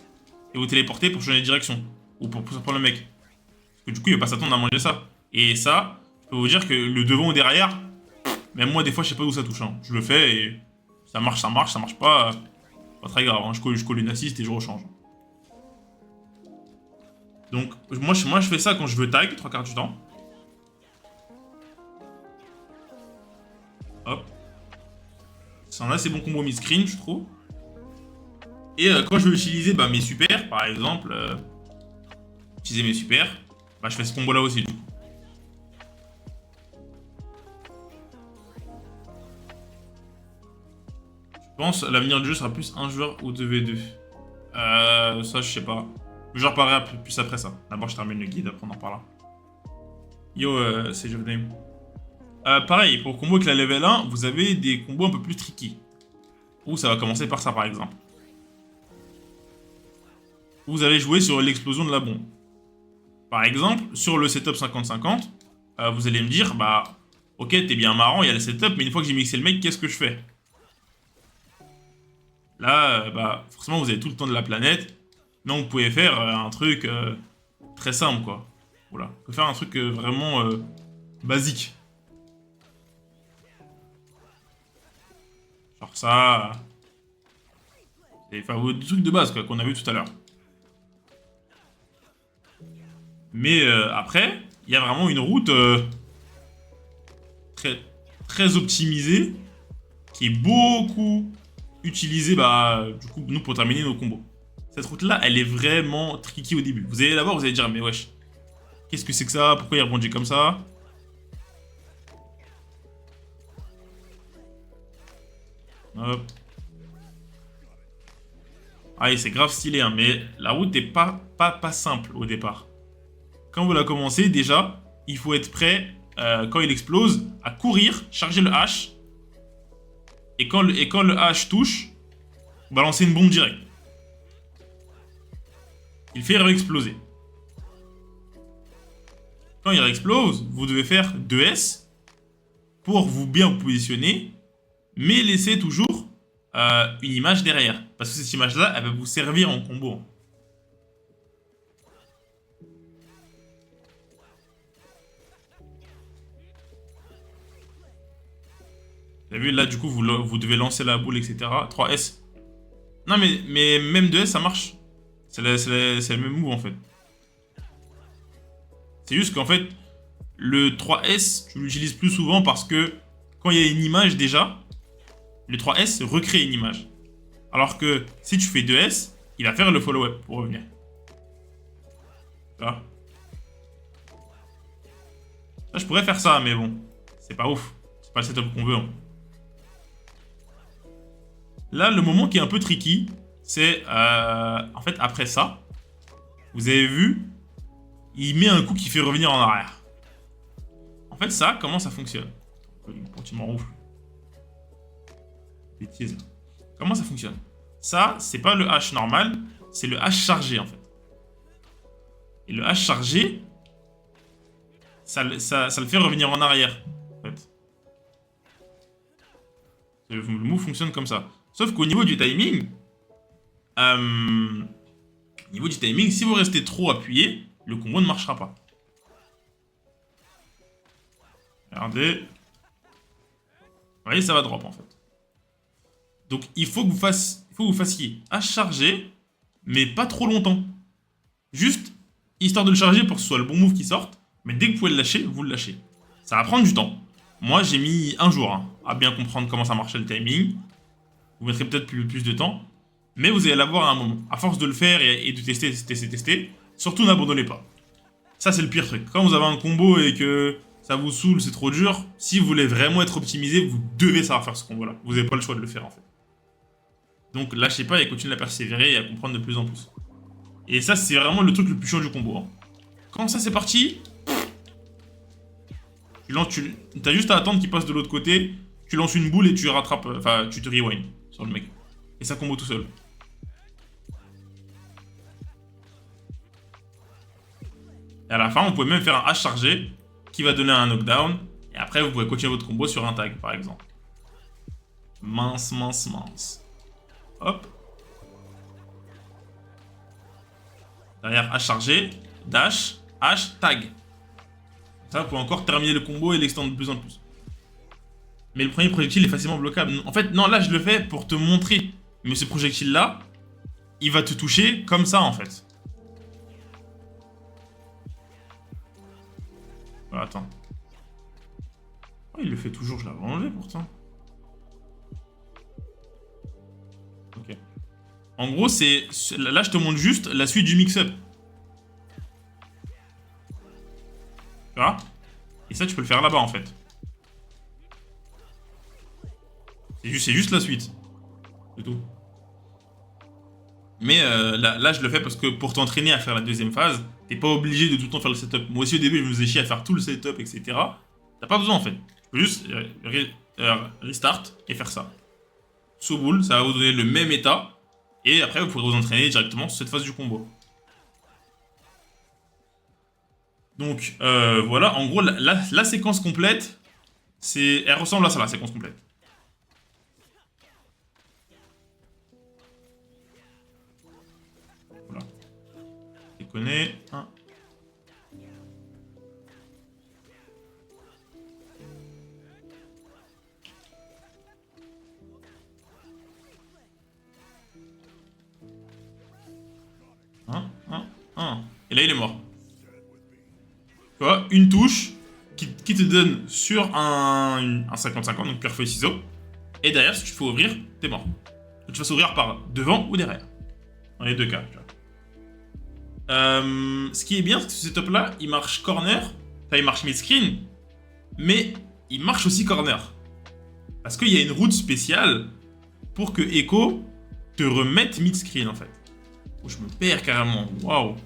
Et vous téléporter pour changer de direction. Ou pour prendre le mec. Parce que du coup, il va pas s'attendre à manger ça. Et ça, je peux vous dire que le devant ou derrière, même moi, des fois, je sais pas d'où ça touche. Hein. Je le fais et ça marche pas. Pas très grave. Hein. Je colle une assist et je rechange. Donc, moi, je fais ça quand je veux tag, 3/4 du temps. Hop. C'est un assez bon combo mid-screen, je trouve. Et quand je veux utiliser mes supers, par exemple, utiliser mes supers, je fais ce combo là aussi du coup. Je pense l'avenir du jeu sera plus un joueur ou 2v2. Ça je sais pas. Je reparlerai plus après ça. D'abord je termine le guide, après on en parlera. Yo, c'est Jovename. Pareil, pour combo avec la level 1, vous avez des combos un peu plus tricky. Ou ça va commencer par ça par exemple. Vous allez jouer sur l'explosion de la bombe. Par exemple, sur le setup 50-50, vous allez me dire, ok, t'es bien marrant, il y a le setup, mais une fois que j'ai mixé le mec, qu'est-ce que je fais? Là, forcément, vous avez tout le temps de la planète, mais vous pouvez faire un truc très simple, quoi. Voilà, on peut faire un truc vraiment basique. Genre ça... Enfin, des trucs de base, quoi, qu'on a vu tout à l'heure. Mais après, il y a vraiment une route très optimisée qui est beaucoup utilisée, du coup, nous, pour terminer nos combos. Cette route-là, elle est vraiment tricky au début. Vous allez la voir, vous allez dire, mais wesh, qu'est-ce que c'est que ça? Pourquoi il rebondit comme ça? Hop. Ah, c'est grave stylé, hein, mais la route n'est pas simple au départ. Quand vous la commencez, déjà, il faut être prêt, quand il explose, à courir, charger le H. Et quand le H touche, balancer une bombe directe. Il fait réexploser. Quand il réexplose, vous devez faire 2S pour vous bien positionner, mais laisser toujours une image derrière. Parce que cette image-là, elle va vous servir en combo. Vous avez vu, là, du coup, vous devez lancer la boule, etc. 3S. Non, mais même 2S, ça marche. C'est le même move, en fait. C'est juste qu'en fait, le 3S, tu l'utilises plus souvent parce que quand il y a une image déjà, le 3S recrée une image. Alors que si tu fais 2S, il va faire le follow-up pour revenir. Tu vois? Là, je pourrais faire ça, mais bon, c'est pas ouf. C'est pas le setup qu'on veut. Hein. Là, le moment qui est un peu tricky, c'est en fait après ça, vous avez vu, il met un coup qui fait revenir en arrière. En fait, ça, comment ça fonctionne? Il continue en rouge. Bêtise. Comment ça fonctionne? Ça, c'est pas le H normal, c'est le H chargé en fait. Et le H chargé, ça le fait revenir en arrière. En fait. Le move fonctionne comme ça. Sauf qu'au euh, niveau du timing, si vous restez trop appuyé, le combo ne marchera pas. Regardez. Vous voyez, ça va drop en fait. Donc il faut que vous fassiez H chargé, mais pas trop longtemps. Juste histoire de le charger pour que ce soit le bon move qui sorte. Mais dès que vous pouvez le lâcher, vous le lâchez. Ça va prendre du temps. Moi, j'ai mis un jour à bien comprendre comment ça marchait le timing. Vous mettrez peut-être plus de temps. Mais vous allez l'avoir à un moment. À force de le faire et de tester, surtout n'abandonnez pas. Ça, c'est le pire truc. Quand vous avez un combo et que ça vous saoule, c'est trop dur, si vous voulez vraiment être optimisé, vous devez savoir faire ce combo-là. Vous n'avez pas le choix de le faire, en fait. Donc, lâchez pas et continuez à persévérer et à comprendre de plus en plus. Et ça, c'est vraiment le truc le plus chiant du combo. Hein. Quand ça, c'est parti, t'as juste à attendre qu'il passe de l'autre côté, tu lances une boule et tu rattrapes, enfin, tu te rewind sur le mec. Et ça combo tout seul. Et à la fin, vous pouvez même faire un H chargé qui va donner un knockdown. Et après, vous pouvez continuer votre combo sur un tag, par exemple. Mince, mince, mince. Hop. Derrière H chargé, dash, H, tag. Ça, vous pouvez encore terminer le combo et l'extendre de plus en plus. Mais le premier projectile est facilement bloquable. En fait, non, là, je le fais pour te montrer. Mais ce projectile-là, il va te toucher comme ça, en fait. Voilà, attends. Oh, il le fait toujours, je l'avais enlevé pourtant. Ok. En gros, c'est... Là, je te montre juste la suite du mix-up. Tu vois? Et ça, tu peux le faire là-bas, en fait. C'est juste la suite. C'est tout. Mais là, je le fais parce que pour t'entraîner à faire la deuxième phase, t'es pas obligé de tout le temps faire le setup. Moi aussi, au début, je me faisais chier à faire tout le setup, etc. T'as pas besoin, en fait. Tu peux juste restart et faire ça. Sous boule, ça va vous donner le même état. Et après, vous pourrez vous entraîner directement sur cette phase du combo. Donc, voilà. En gros, la séquence complète, elle ressemble à ça, la séquence complète. Voilà. Je connais. Un. Et là, il est mort. Tu vois, une touche qui te donne sur un 50-50, donc pierre feuille ciseaux. Et derrière, si tu te fais ouvrir, t'es mort. Que tu fasses ouvrir par devant ou derrière. Dans les deux cas, tu vois. Ce qui est bien, c'est que ce setup-là, il marche corner. Enfin, il marche mid-screen. Mais il marche aussi corner. Parce qu'il y a une route spéciale pour que Echo te remette mid-screen, en fait. Oh, je me perds carrément. Waouh.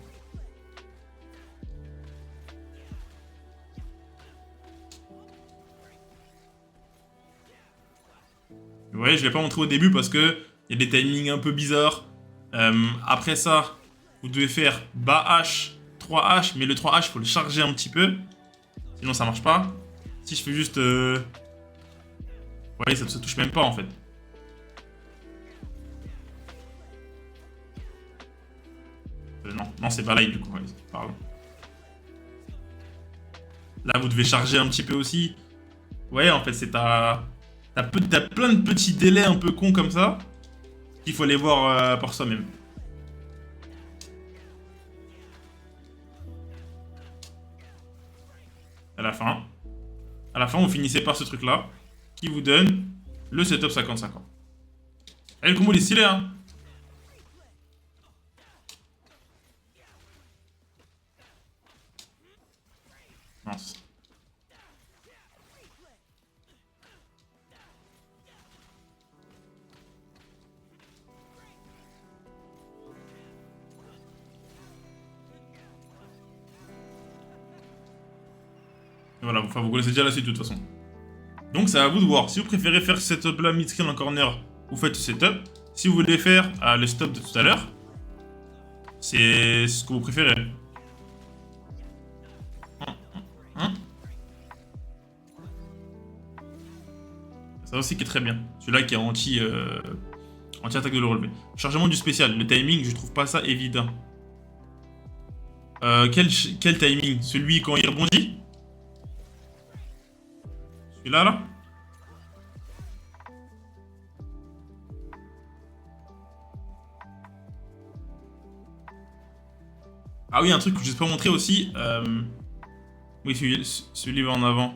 Vous voyez, je ne l'ai pas montré au début parce que il y a des timings un peu bizarres. Après ça, vous devez faire bas H, 3H, mais le 3H, il faut le charger un petit peu. Sinon, ça marche pas. Si je fais juste... Vous voyez, ça ne se touche même pas, en fait. Non, c'est pas live, du coup. Pardon. Là, vous devez charger un petit peu aussi. Ouais, en fait, c'est ta... T'as plein de petits délais un peu cons comme ça qu'il faut aller voir par soi-même. À la fin, vous finissez par ce truc-là qui vous donne le setup 50-50. Et le combo il est stylé, hein. Mince. Voilà, enfin, vous connaissez déjà la suite de toute façon. Donc c'est à vous de voir. Si vous préférez faire ce setup là mid-screen en corner, vous faites ce setup. Si vous voulez faire le setup de tout à l'heure, c'est ce que vous préférez. Hein. Ça aussi qui est très bien. Celui-là qui est anti-attaque de le relevé. Chargement du spécial. Le timing, je trouve pas ça évident. Quel timing? Celui quand il rebondit? Celui-là, là? Ah oui, un truc que je ne vous ai pas montré aussi. Oui, celui va en avant.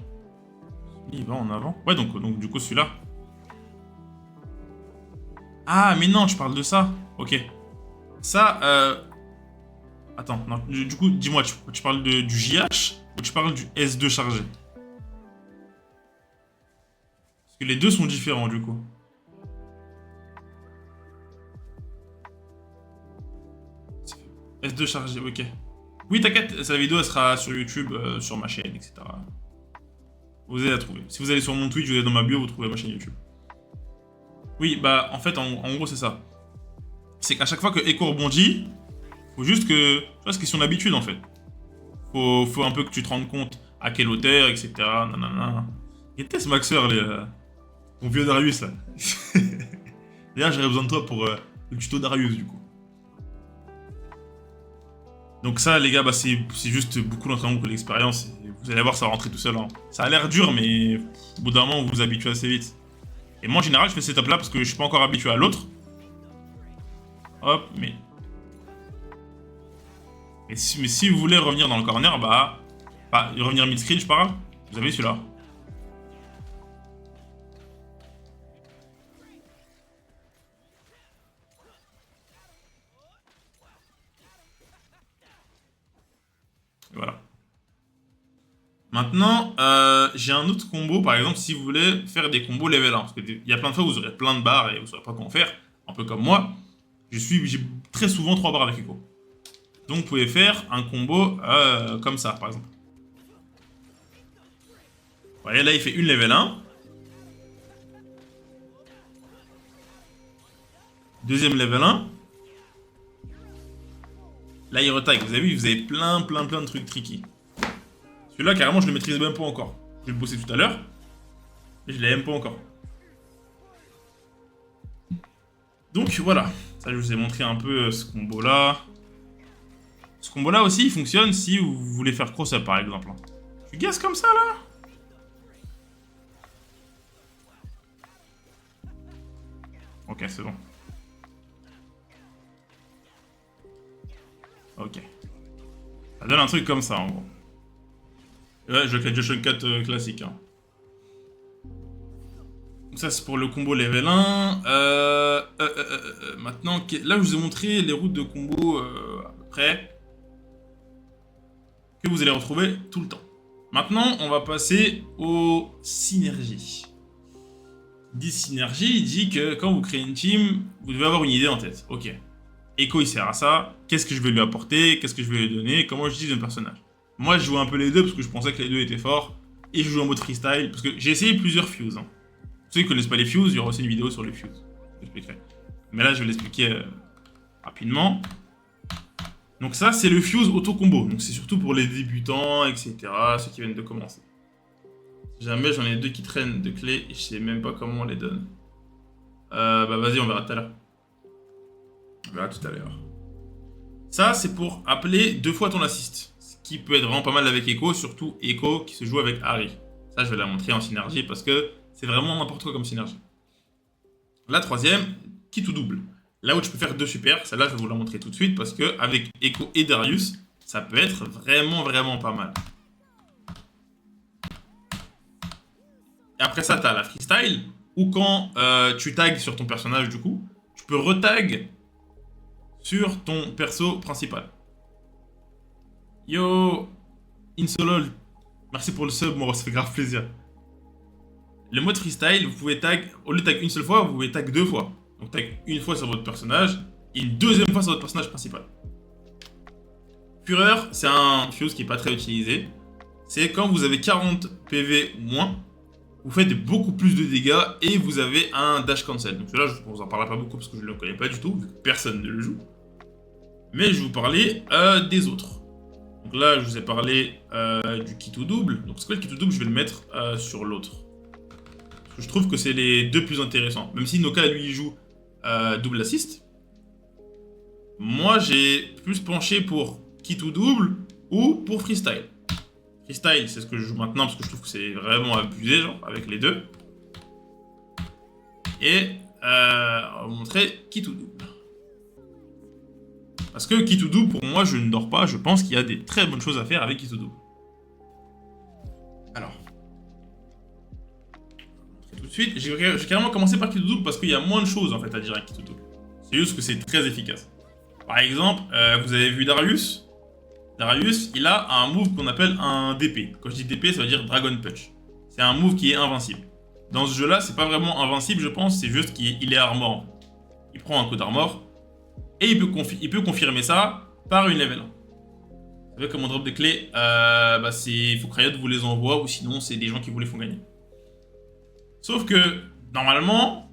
Il va en avant. Ouais, donc du coup, celui-là. Ah, mais non, je parle de ça. Ok. Ça, attends, non, du coup, dis-moi, tu parles du JH ou tu parles du S2 chargé? Parce que les deux sont différents, du coup. S2 chargé, ok. Oui, t'inquiète, sa vidéo, elle sera sur YouTube, sur ma chaîne, etc. Vous allez la trouver. Si vous allez sur mon Twitch, vous allez dans ma bio, vous trouvez ma chaîne YouTube. Oui, bah, en fait, en gros, c'est ça. C'est qu'à chaque fois que Echo rebondit, faut juste que... Tu vois, c'est question d'habitude, en fait. Faut un peu que tu te rendes compte à quelle hauteur, etc. Nanana. Et t'es ce maxeur, mon vieux Darius, là. D'ailleurs, j'aurais besoin de toi pour le tuto Darius, du coup. Donc ça, les gars, bah, c'est juste beaucoup d'entraînement, pour l'expérience. Vous allez voir, ça va rentrer tout seul. Hein. Ça a l'air dur, mais au bout d'un moment, vous vous habituez assez vite. Et moi, en général, je fais cette étape-là parce que je suis pas encore habitué à l'autre. Hop, mais si vous voulez revenir dans le corner, bah revenir mid-screen, je parle. Vous avez celui-là. Voilà. Maintenant, j'ai un autre combo, par exemple, si vous voulez faire des combos level 1. Parce qu'il y a plein de fois où vous aurez plein de barres et vous ne saurez pas comment faire. Un peu comme moi. J'ai très souvent 3 barres avec Echo. Donc vous pouvez faire un combo comme ça, par exemple. Vous voyez, là, il fait une level 1. Deuxième level 1. Là, il retag. Vous avez vu, vous avez plein de trucs tricky. Celui-là, carrément, je le maîtrise même pas encore. Je vais le bosser tout à l'heure. Mais je l'ai même pas encore. Donc, voilà. Ça, je vous ai montré un peu ce combo-là. Ce combo-là aussi, il fonctionne si vous voulez faire cross-up, par exemple. Tu gazes comme ça, là? Ok, c'est bon. Ok. Ça donne un truc comme ça, en gros. Ouais, je fais Joshua Cut classique. Hein. Donc ça, c'est pour le combo level 1. Maintenant, là, je vous ai montré les routes de combo à peu près. Que vous allez retrouver tout le temps. Maintenant, on va passer aux synergies. Il dit synergie, il dit que quand vous créez une team, vous devez avoir une idée en tête. Ok. Echo, il sert à ça. Qu'est-ce que je vais lui apporter? Qu'est-ce que je vais lui donner? Comment j'utilise un personnage? Moi, je joue un peu les deux parce que je pensais que les deux étaient forts. Et je joue en mode freestyle parce que j'ai essayé plusieurs fuses. Hein. Ceux qui ne connaissent pas les fuses, il y aura aussi une vidéo sur les fuses. J'expliquerai. Mais là, je vais l'expliquer rapidement. Donc ça, c'est le fuse auto-combo. Donc c'est surtout pour les débutants, etc. Ceux qui viennent de commencer. Si jamais j'en ai deux qui traînent de clés et je sais même pas comment on les donne. Bah vas-y, on verra tout à l'heure. On verra tout à l'heure. Ça, c'est pour appeler 2 fois ton assist. Ce qui peut être vraiment pas mal avec Echo, surtout Echo qui se joue avec Harry. Ça, je vais la montrer en synergie parce que c'est vraiment n'importe quoi comme synergie. La troisième, qui tout double. Là où tu peux faire 2 super, celle-là, je vais vous la montrer tout de suite parce que avec Echo et Darius, ça peut être vraiment pas mal. Et après ça, tu as la freestyle, où quand tu tags sur ton personnage, du coup, tu peux retag sur ton perso principal. Yo, Insolol, merci pour le sub, moi, ça fait grave plaisir. Le mode freestyle, vous pouvez tag, au lieu de tag une seule fois, vous pouvez tag 2 fois. Donc tag une fois sur votre personnage, et une deuxième fois sur votre personnage principal. Fureur, c'est un fuse qui n'est pas très utilisé. C'est quand vous avez 40 PV ou moins, vous faites beaucoup plus de dégâts et vous avez un dash cancel. Donc celui-là, je ne vous en parlerai pas beaucoup parce que je ne le connais pas du tout, vu que personne ne le joue. Mais je vais vous parler des autres. Donc là, je vous ai parlé du kit au double. Donc c'est quoi le kit au double? Je vais le mettre sur l'autre. Parce que je trouve que c'est les deux plus intéressants. Même si Noka, lui, il joue double assist. Moi, j'ai plus penché pour kit au double ou pour freestyle. Freestyle, c'est ce que je joue maintenant parce que je trouve que c'est vraiment abusé, genre, avec les deux. Et on va vous montrer kit ou double. Parce que kit ou double, pour moi, je ne dors pas. Je pense qu'il y a des très bonnes choses à faire avec kit ou double. Alors. Tout de suite, j'ai carrément commencé par kit ou double parce qu'il y a moins de choses en fait à dire avec kit ou double. C'est juste que c'est très efficace. Par exemple, vous avez vu Darius. Darius, il a un move qu'on appelle un DP. Quand je dis DP, ça veut dire Dragon Punch. C'est un move qui est invincible. Dans ce jeu-là, c'est pas vraiment invincible, je pense, c'est juste qu'il est armor. Il prend un coup d'armor, et il peut confirmer ça par une level 1. Vous savez, comme on drop des clés, il faut que Riot vous les envoie, ou sinon c'est des gens qui vous les font gagner. Sauf que, normalement,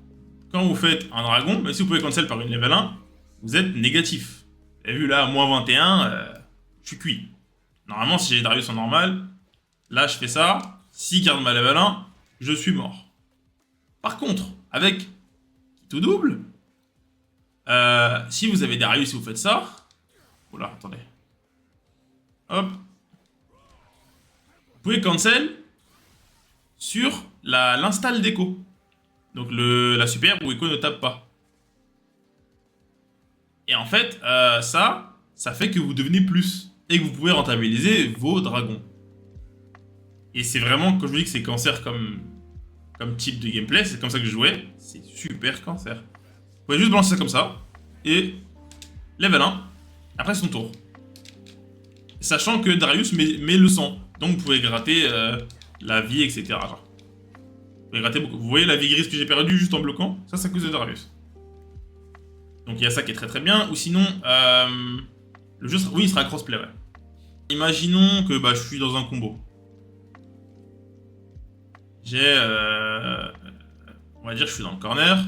quand vous faites un dragon, même si vous pouvez cancel par une level 1, vous êtes négatif. Vous avez vu là, moins 21, je suis cuit. Normalement, si j'ai Darius en normal, là je fais ça, s'il garde ma level 1, je suis mort. Par contre, avec tout double, si vous avez Darius et vous faites ça... Oula, attendez. Hop. Vous pouvez cancel sur l'install d'Echo. Donc la super où Echo ne tape pas. Et en fait, ça fait que vous devenez plus. Et que vous pouvez rentabiliser vos dragons. Et c'est vraiment, quand je vous dis que c'est cancer comme type de gameplay, c'est comme ça que je jouais, c'est super cancer. Vous pouvez juste balancer ça comme ça, et level 1, après son tour. Sachant que Darius met le sang, donc vous pouvez gratter la vie, etc. Genre. Vous pouvez gratter beaucoup. Vous voyez la vie grise que j'ai perdue juste en bloquant? Ça, c'est à cause de Darius. Donc il y a ça qui est très très bien, ou sinon, le jeu, oui, il sera crossplay, ouais. Imaginons que je suis dans un combo. J'ai, on va dire que je suis dans le corner.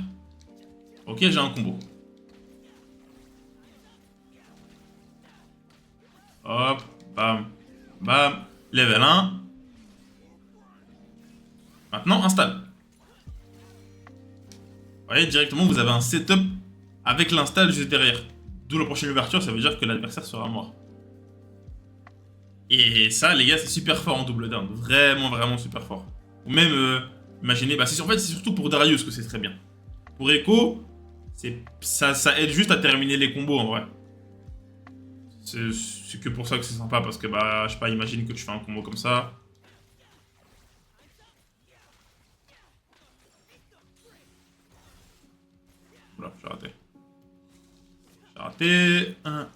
Ok, j'ai un combo. Hop, bam, bam, level 1. Maintenant, installe. Vous voyez, directement, vous avez un setup avec l'install juste derrière. D'où la prochaine ouverture, ça veut dire que l'adversaire sera mort. Et ça, les gars, c'est super fort en double down. Vraiment, vraiment super fort. Ou même, imaginez, en fait, c'est surtout pour Darius que c'est très bien. Pour Echo, ça aide juste à terminer les combos, en vrai. C'est que pour ça que c'est sympa, parce que, je sais pas, imagine que tu fais un combo comme ça. Oula, j'ai raté. J'ai raté. 1.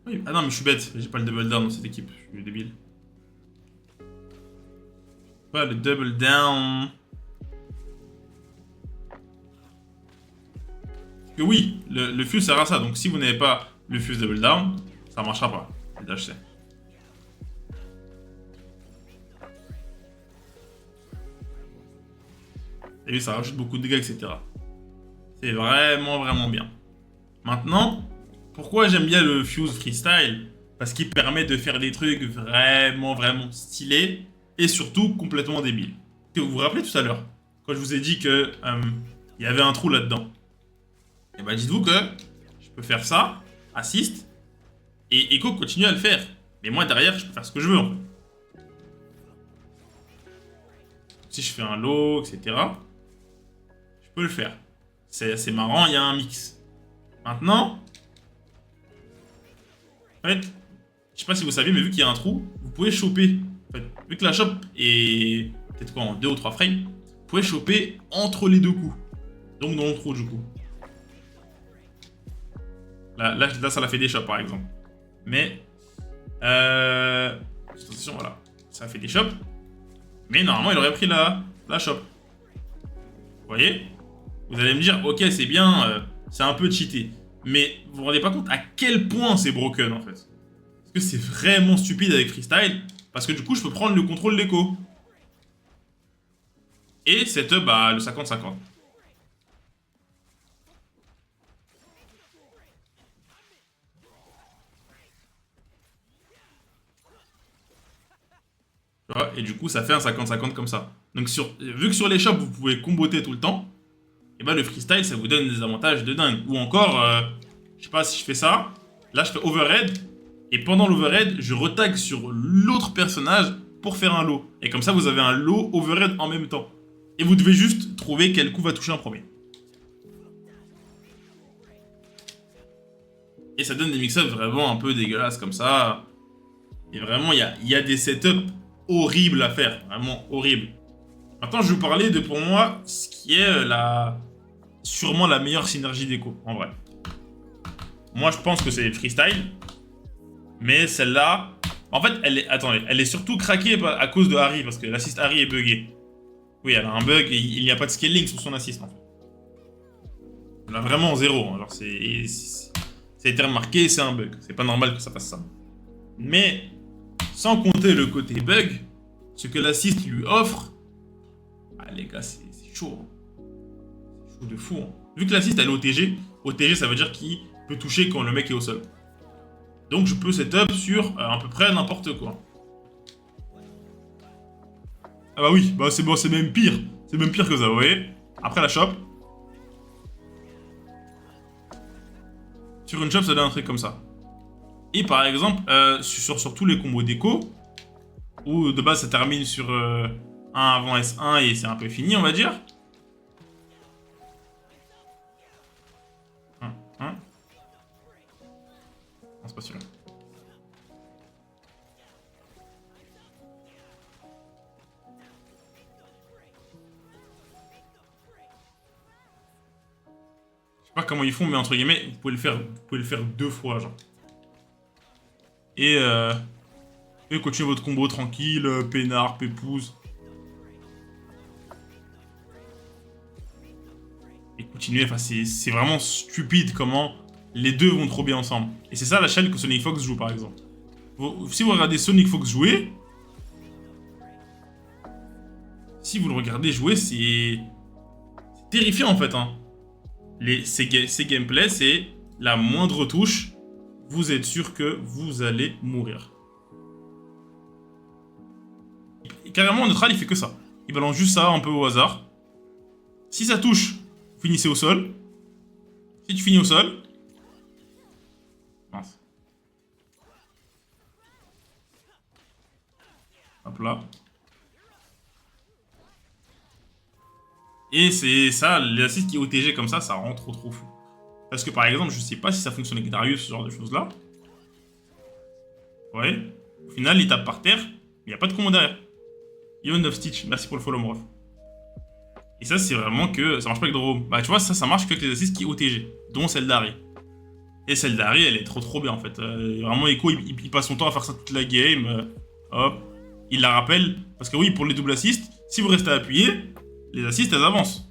Oui. Ah non, mais je suis bête, j'ai pas le double down dans cette équipe, je suis débile. Pas le double down. Parce que oui, le fuse sert à ça, donc si vous n'avez pas le fuse double down, ça marchera pas. Là, je sais. Et ça rajoute beaucoup de dégâts, etc. C'est vraiment, vraiment bien. Maintenant, pourquoi j'aime bien le Fuse Freestyle? Parce qu'il permet de faire des trucs vraiment, vraiment stylés et surtout complètement débiles. Vous vous rappelez tout à l'heure, quand je vous ai dit que il y avait un trou là-dedans? Et dites-vous que je peux faire ça, assist, et Echo continue à le faire. Mais moi derrière, je peux faire ce que je veux en fait. Si je fais un low, etc., je peux le faire. C'est marrant, il y a un mix. Maintenant, en fait, je sais pas si vous savez, mais vu qu'il y a un trou, vous pouvez choper. En fait, vu que la chope est peut-être quoi, en 2 ou 3 frames, vous pouvez choper entre les deux coups. Donc dans le trou du coup. Là ça l'a fait des chops par exemple. Mais, attention, voilà. Ça a fait des chops. Mais normalement, il aurait pris la chope. Vous voyez? Vous allez me dire, ok, c'est bien, c'est un peu cheaté. Mais vous vous rendez pas compte à quel point c'est broken en fait. Parce que c'est vraiment stupide avec Freestyle. Parce que du coup, je peux prendre le contrôle d'écho. Et setup, bah, le 50-50. Tu vois, et du coup, ça fait un 50-50 comme ça. Donc, vu que sur les shops, vous pouvez comboter tout le temps, et bah le freestyle, ça vous donne des avantages de dingue. Ou encore, je sais pas si je fais ça, là je fais overhead, et pendant l'overhead, je retag sur l'autre personnage pour faire un low. Et comme ça, vous avez un low overhead en même temps. Et vous devez juste trouver quel coup va toucher en premier. Et ça donne des mix-ups vraiment un peu dégueulasses comme ça. Et vraiment, il y a des setups horribles à faire. Vraiment horribles. Maintenant, je vais vous parler de, pour moi, ce qui est sûrement la meilleure synergie d'écho, en vrai. Moi, je pense que c'est freestyle. Mais celle-là, en fait, attendez, elle est surtout craquée à cause de Harry, parce que l'assist Harry est buggé. Oui, elle a un bug et il n'y a pas de scaling sur son assist, en fait. Elle a vraiment zéro. Hein. Genre, ça a été remarqué, c'est un bug. C'est pas normal que ça fasse ça. Mais, sans compter le côté bug, ce que l'assist lui offre, ah, les gars, c'est chaud. Hein. C'est chaud de fou. Hein. Vu que l'assist, elle est OTG, OTG, ça veut dire qu'il peut toucher quand le mec est au sol. Donc je peux setup sur à peu près n'importe quoi. Ah bah oui, bah c'est bon, c'est même pire. C'est même pire que ça, vous voyez. Après la shop. Sur une shop, ça donne un truc comme ça. Et par exemple, sur tous les combos d'écho, où de base ça termine sur 1 avant S1 et c'est un peu fini, on va dire. Non, c'est pas celui-là. Je sais pas comment ils font, mais entre guillemets, vous pouvez le faire 2 fois, genre. Et, continuez votre combo tranquille, peinard, pépouze. Et continuez, enfin, c'est vraiment stupide comment les deux vont trop bien ensemble. Et c'est ça la chaîne que Sonic Fox joue, par exemple. Si vous regardez Sonic Fox jouer, si vous le regardez jouer, c'est terrifiant en fait. Hein. Ces gameplays, c'est la moindre touche, vous êtes sûr que vous allez mourir. Et carrément, en neutral, il fait que ça. Il balance juste ça un peu au hasard. Si ça touche, vous finissez au sol. Si tu finis au sol... Mince. Hop là. Et c'est ça, l'assist qui est OTG comme ça rend trop fou. Parce que par exemple, je sais pas si ça fonctionne avec Darius, ce genre de choses là. Ouais. Au final, il tape par terre, mais il n'y a pas de combo derrière. Yon of Stitch, merci pour le follow, mon ref. Et ça, c'est vraiment que ça marche pas avec Drome. Bah, tu vois, ça marche qu'avec les assists qui OTG, dont celle d'Harry. Et celle d'Harry, elle est trop bien en fait. Vraiment, Echo, il passe son temps à faire ça toute la game. Hop. Il la rappelle. Parce que oui, pour les doubles assists, si vous restez appuyé, les assists, elles avancent.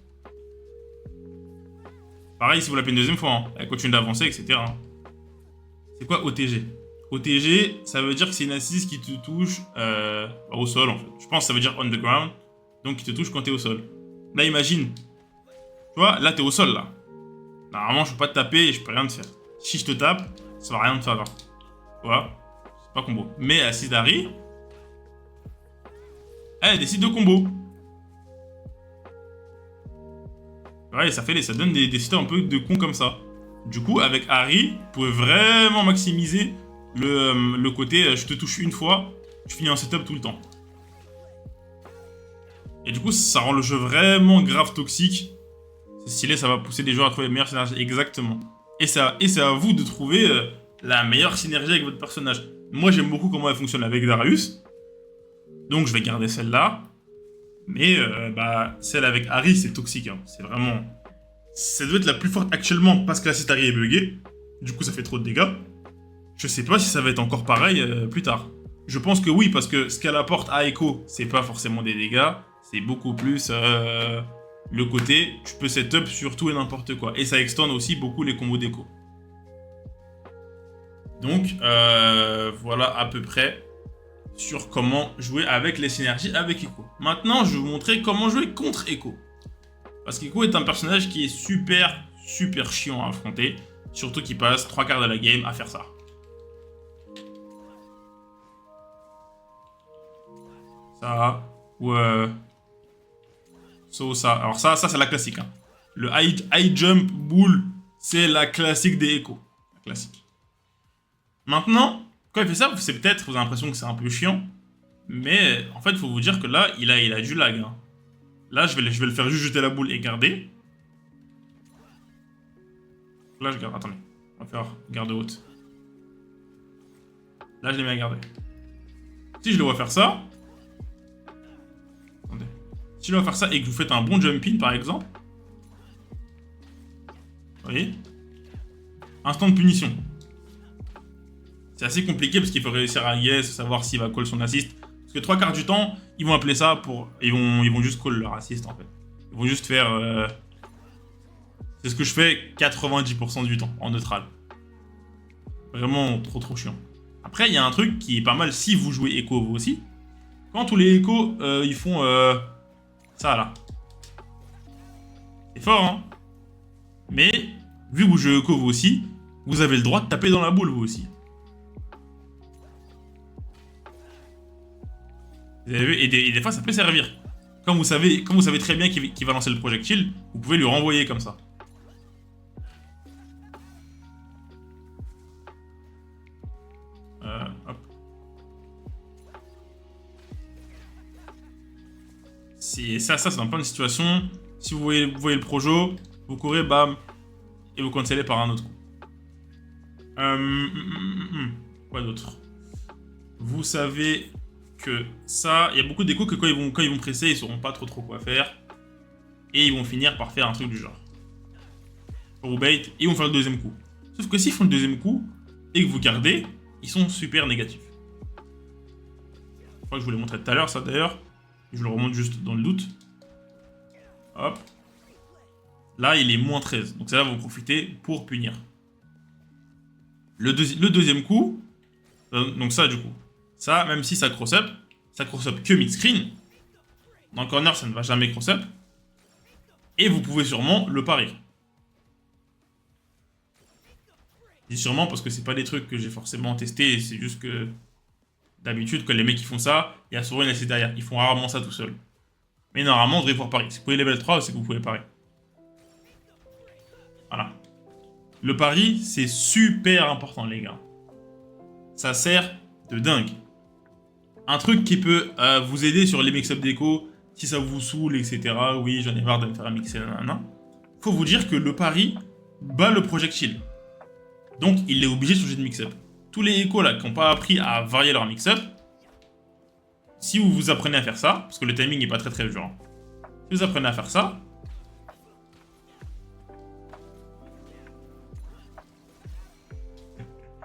Pareil si vous l'appelez une deuxième fois. Hein. Elle continue d'avancer, etc. Hein. C'est quoi OTG? OTG, ça veut dire que c'est une assist qui te touche au sol en fait. Je pense que ça veut dire on the ground. Donc qui te touche quand t'es au sol. Là, imagine. Tu vois, là, t'es au sol, là. Normalement, je peux pas te taper et je peux rien te faire. Si je te tape, ça va rien te faire. Là. Tu vois, c'est pas combo. Mais assist d'Harry, elle décide de combo. Ouais, ça donne des sites un peu de cons comme ça. Du coup, avec Harry, vous pouvez vraiment maximiser le côté je te touche une fois, je finis un setup tout le temps. Et du coup, ça rend le jeu vraiment grave toxique. C'est stylé, ça va pousser des joueurs à trouver les meilleures synergies. Exactement. Et c'est à vous de trouver la meilleure synergie avec votre personnage. Moi, j'aime beaucoup comment elle fonctionne avec Darius. Donc, je vais garder celle-là. Mais celle avec Harry, c'est toxique. Hein. C'est vraiment... Ça doit être la plus forte actuellement parce que l'assist Harry est buggé. Du coup, ça fait trop de dégâts. Je sais pas si ça va être encore pareil plus tard. Je pense que oui, parce que ce qu'elle apporte à Echo, c'est pas forcément des dégâts. C'est beaucoup plus le côté, tu peux setup sur tout et n'importe quoi. Et ça extend aussi beaucoup les combos d'Echo. Donc, voilà à peu près sur comment jouer avec les synergies avec Echo. Maintenant, je vais vous montrer comment jouer contre Echo. Parce qu'Echo est un personnage qui est super, super chiant à affronter. Surtout qu'il passe 3/4 de la game à faire ça. Ça, ou ça. Alors ça c'est la classique. Hein. Le high jump bull, c'est la classique des Echo. La classique. Maintenant, quand il fait ça, c'est peut-être, vous avez l'impression que c'est un peu chiant. Mais en fait, il faut vous dire que là, il a du lag. Hein. Là, je vais le faire juste jeter la boule et garder. Là, je garde. Attendez. On va faire garde haute. Là, je l'ai mis à garder. Si je le vois faire ça. Attendez. Si je le vois faire ça et que vous faites un bon jump in, par exemple. Vous voyez? Instant de punition. C'est assez compliqué parce qu'il faut réussir à guess, savoir s'il va call son assist. Parce que 3/4 du temps, ils vont appeler ça pour... Ils vont juste call leur assist, en fait. Ils vont juste faire... C'est ce que je fais 90% du temps, en neutral. Vraiment trop chiant. Après, il y a un truc qui est pas mal si vous jouez Echo vous aussi. Quand tous les Echo, ils font ça, là. C'est fort, hein. Mais, vu que vous jouez Echo vous aussi, vous avez le droit de taper dans la boule, vous aussi. Vous avez vu, et des fois, ça peut servir. Comme vous savez très bien qu'il va lancer le projectile, vous pouvez lui renvoyer comme ça. Hop. Ça, c'est dans plein de situations. Si vous voyez le projo, vous courez, bam, et vous cancellez par un autre coup. Quoi d'autre? Vous savez que ça, il y a beaucoup d'échos que quand ils vont presser, ils sauront pas trop quoi faire. Et ils vont finir par faire un truc du genre. Pour vous bait, et ils vont faire le deuxième coup. Sauf que s'ils font le deuxième coup, et que vous gardez, ils sont super négatifs. Je crois que je vous l'ai montré tout à l'heure, ça d'ailleurs. Je vous le remonte juste dans le doute. Hop. Là, il est moins 13. Donc, ça va vous profiter pour punir. Le deuxième coup, donc ça, du coup. Ça, même si ça cross-up que mid-screen. Dans le corner, ça ne va jamais cross-up. Et vous pouvez sûrement le parer. Je dis sûrement parce que c'est pas des trucs que j'ai forcément testé. C'est juste que d'habitude, quand les mecs ils font ça, il y a souvent une assise derrière. Ils font rarement ça tout seuls. Mais normalement, vous devez pouvoir parier. Si vous pouvez level 3, c'est que vous pouvez parier. Voilà. Le pari, c'est super important, les gars. Ça sert de dingue. Un truc qui peut vous aider sur les mix-up d'écho, si ça vous saoule, etc. Oui, j'en ai marre de me faire un mixer, nanana. Faut vous dire que le pari bat le projectile. Donc, il est obligé de changer de mix-up. Tous les échos là qui n'ont pas appris à varier leur mix-up, si vous apprenez à faire ça, parce que le timing n'est pas très dur, hein. Si vous apprenez à faire ça,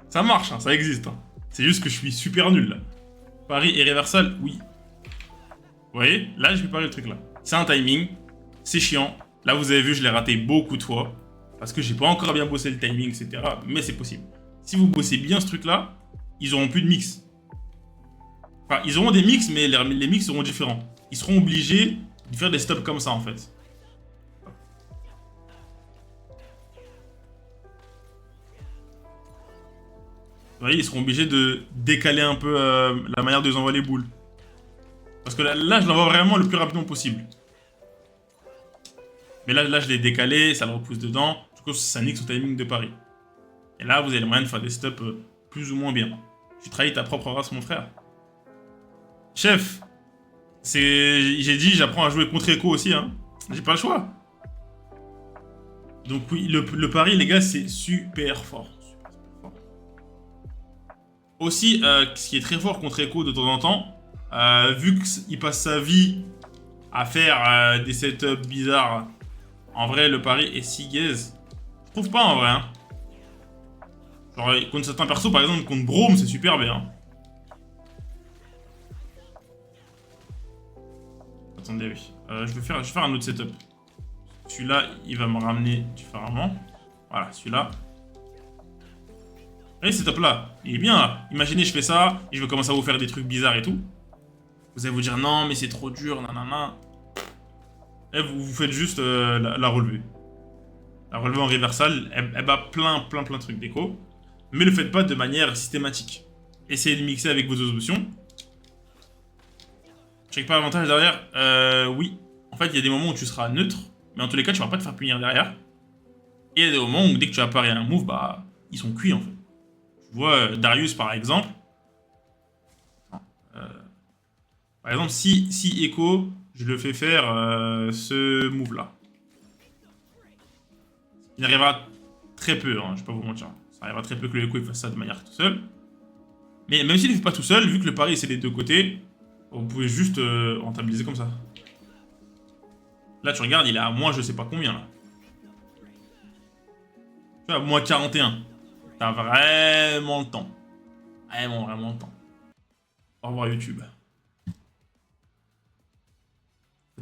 ça marche, hein, ça existe. Hein. C'est juste que je suis super nul là. Pari et reversal, oui. Vous voyez, là je vais parier le truc là. C'est un timing, c'est chiant. Là vous avez vu, je l'ai raté beaucoup de fois. Parce que j'ai pas encore bien bossé le timing, etc. Mais c'est possible. Si vous bossez bien ce truc là, ils auront plus de mix. Enfin, ils auront des mix, mais les mix seront différents. Ils seront obligés de faire des stops comme ça en fait. Vous voyez, ils seront obligés de décaler un peu la manière de les envoyer les boules. Parce que là je l'envoie vraiment le plus rapidement possible. Mais là je l'ai décalé, ça le repousse dedans. Du coup, ça nique son timing de pari. Et là, vous avez le moyen de faire des stops plus ou moins bien. Tu trahis ta propre race, mon frère. Chef, j'ai dit, j'apprends à jouer contre Echo aussi, hein. J'ai pas le choix. Donc oui, le pari, les gars, c'est super fort. Aussi, ce qui est très fort contre Echo de temps en temps, vu qu'il passe sa vie à faire des setups bizarres, en vrai, le pari est si gaze. Je trouve pas en vrai, hein. Genre, contre certains persos, par exemple, contre Braum, c'est super bien. Attendez, oui. Je vais faire un autre setup. Celui-là, il va me ramener différemment. Voilà, celui-là. Voyez, ce setup là, il est bien là. Imaginez, je fais ça, et je vais commencer à vous faire des trucs bizarres et tout. Vous allez vous dire non, mais c'est trop dur, nanana. Et vous faites juste la relever. La relever en reversal, elle bat plein de trucs déco. Mais ne le faites pas de manière systématique. Essayez de mixer avec vos autres options. Check pas avantage derrière. Oui. En fait, il y a des moments où tu seras neutre, mais en tous les cas, tu vas pas te faire punir derrière. Et il y a des moments où dès que tu apparais un move, bah, ils sont cuits en fait. Tu vois, Darius par exemple. Euh, Par exemple, si Echo, je le fais faire ce move là. Il arrivera très peu, hein, je vais pas vous mentir. Ça arrivera très peu que le Echo il fasse ça de manière tout seul. Mais même s'il ne le fait pas tout seul, vu que le pari c'est des deux côtés, vous pouvez juste rentabiliser comme ça. Là, tu regardes, il est à moins je sais pas combien là. Tu vois, à moins 41. T'as vraiment le temps. Vraiment le temps. Au revoir YouTube.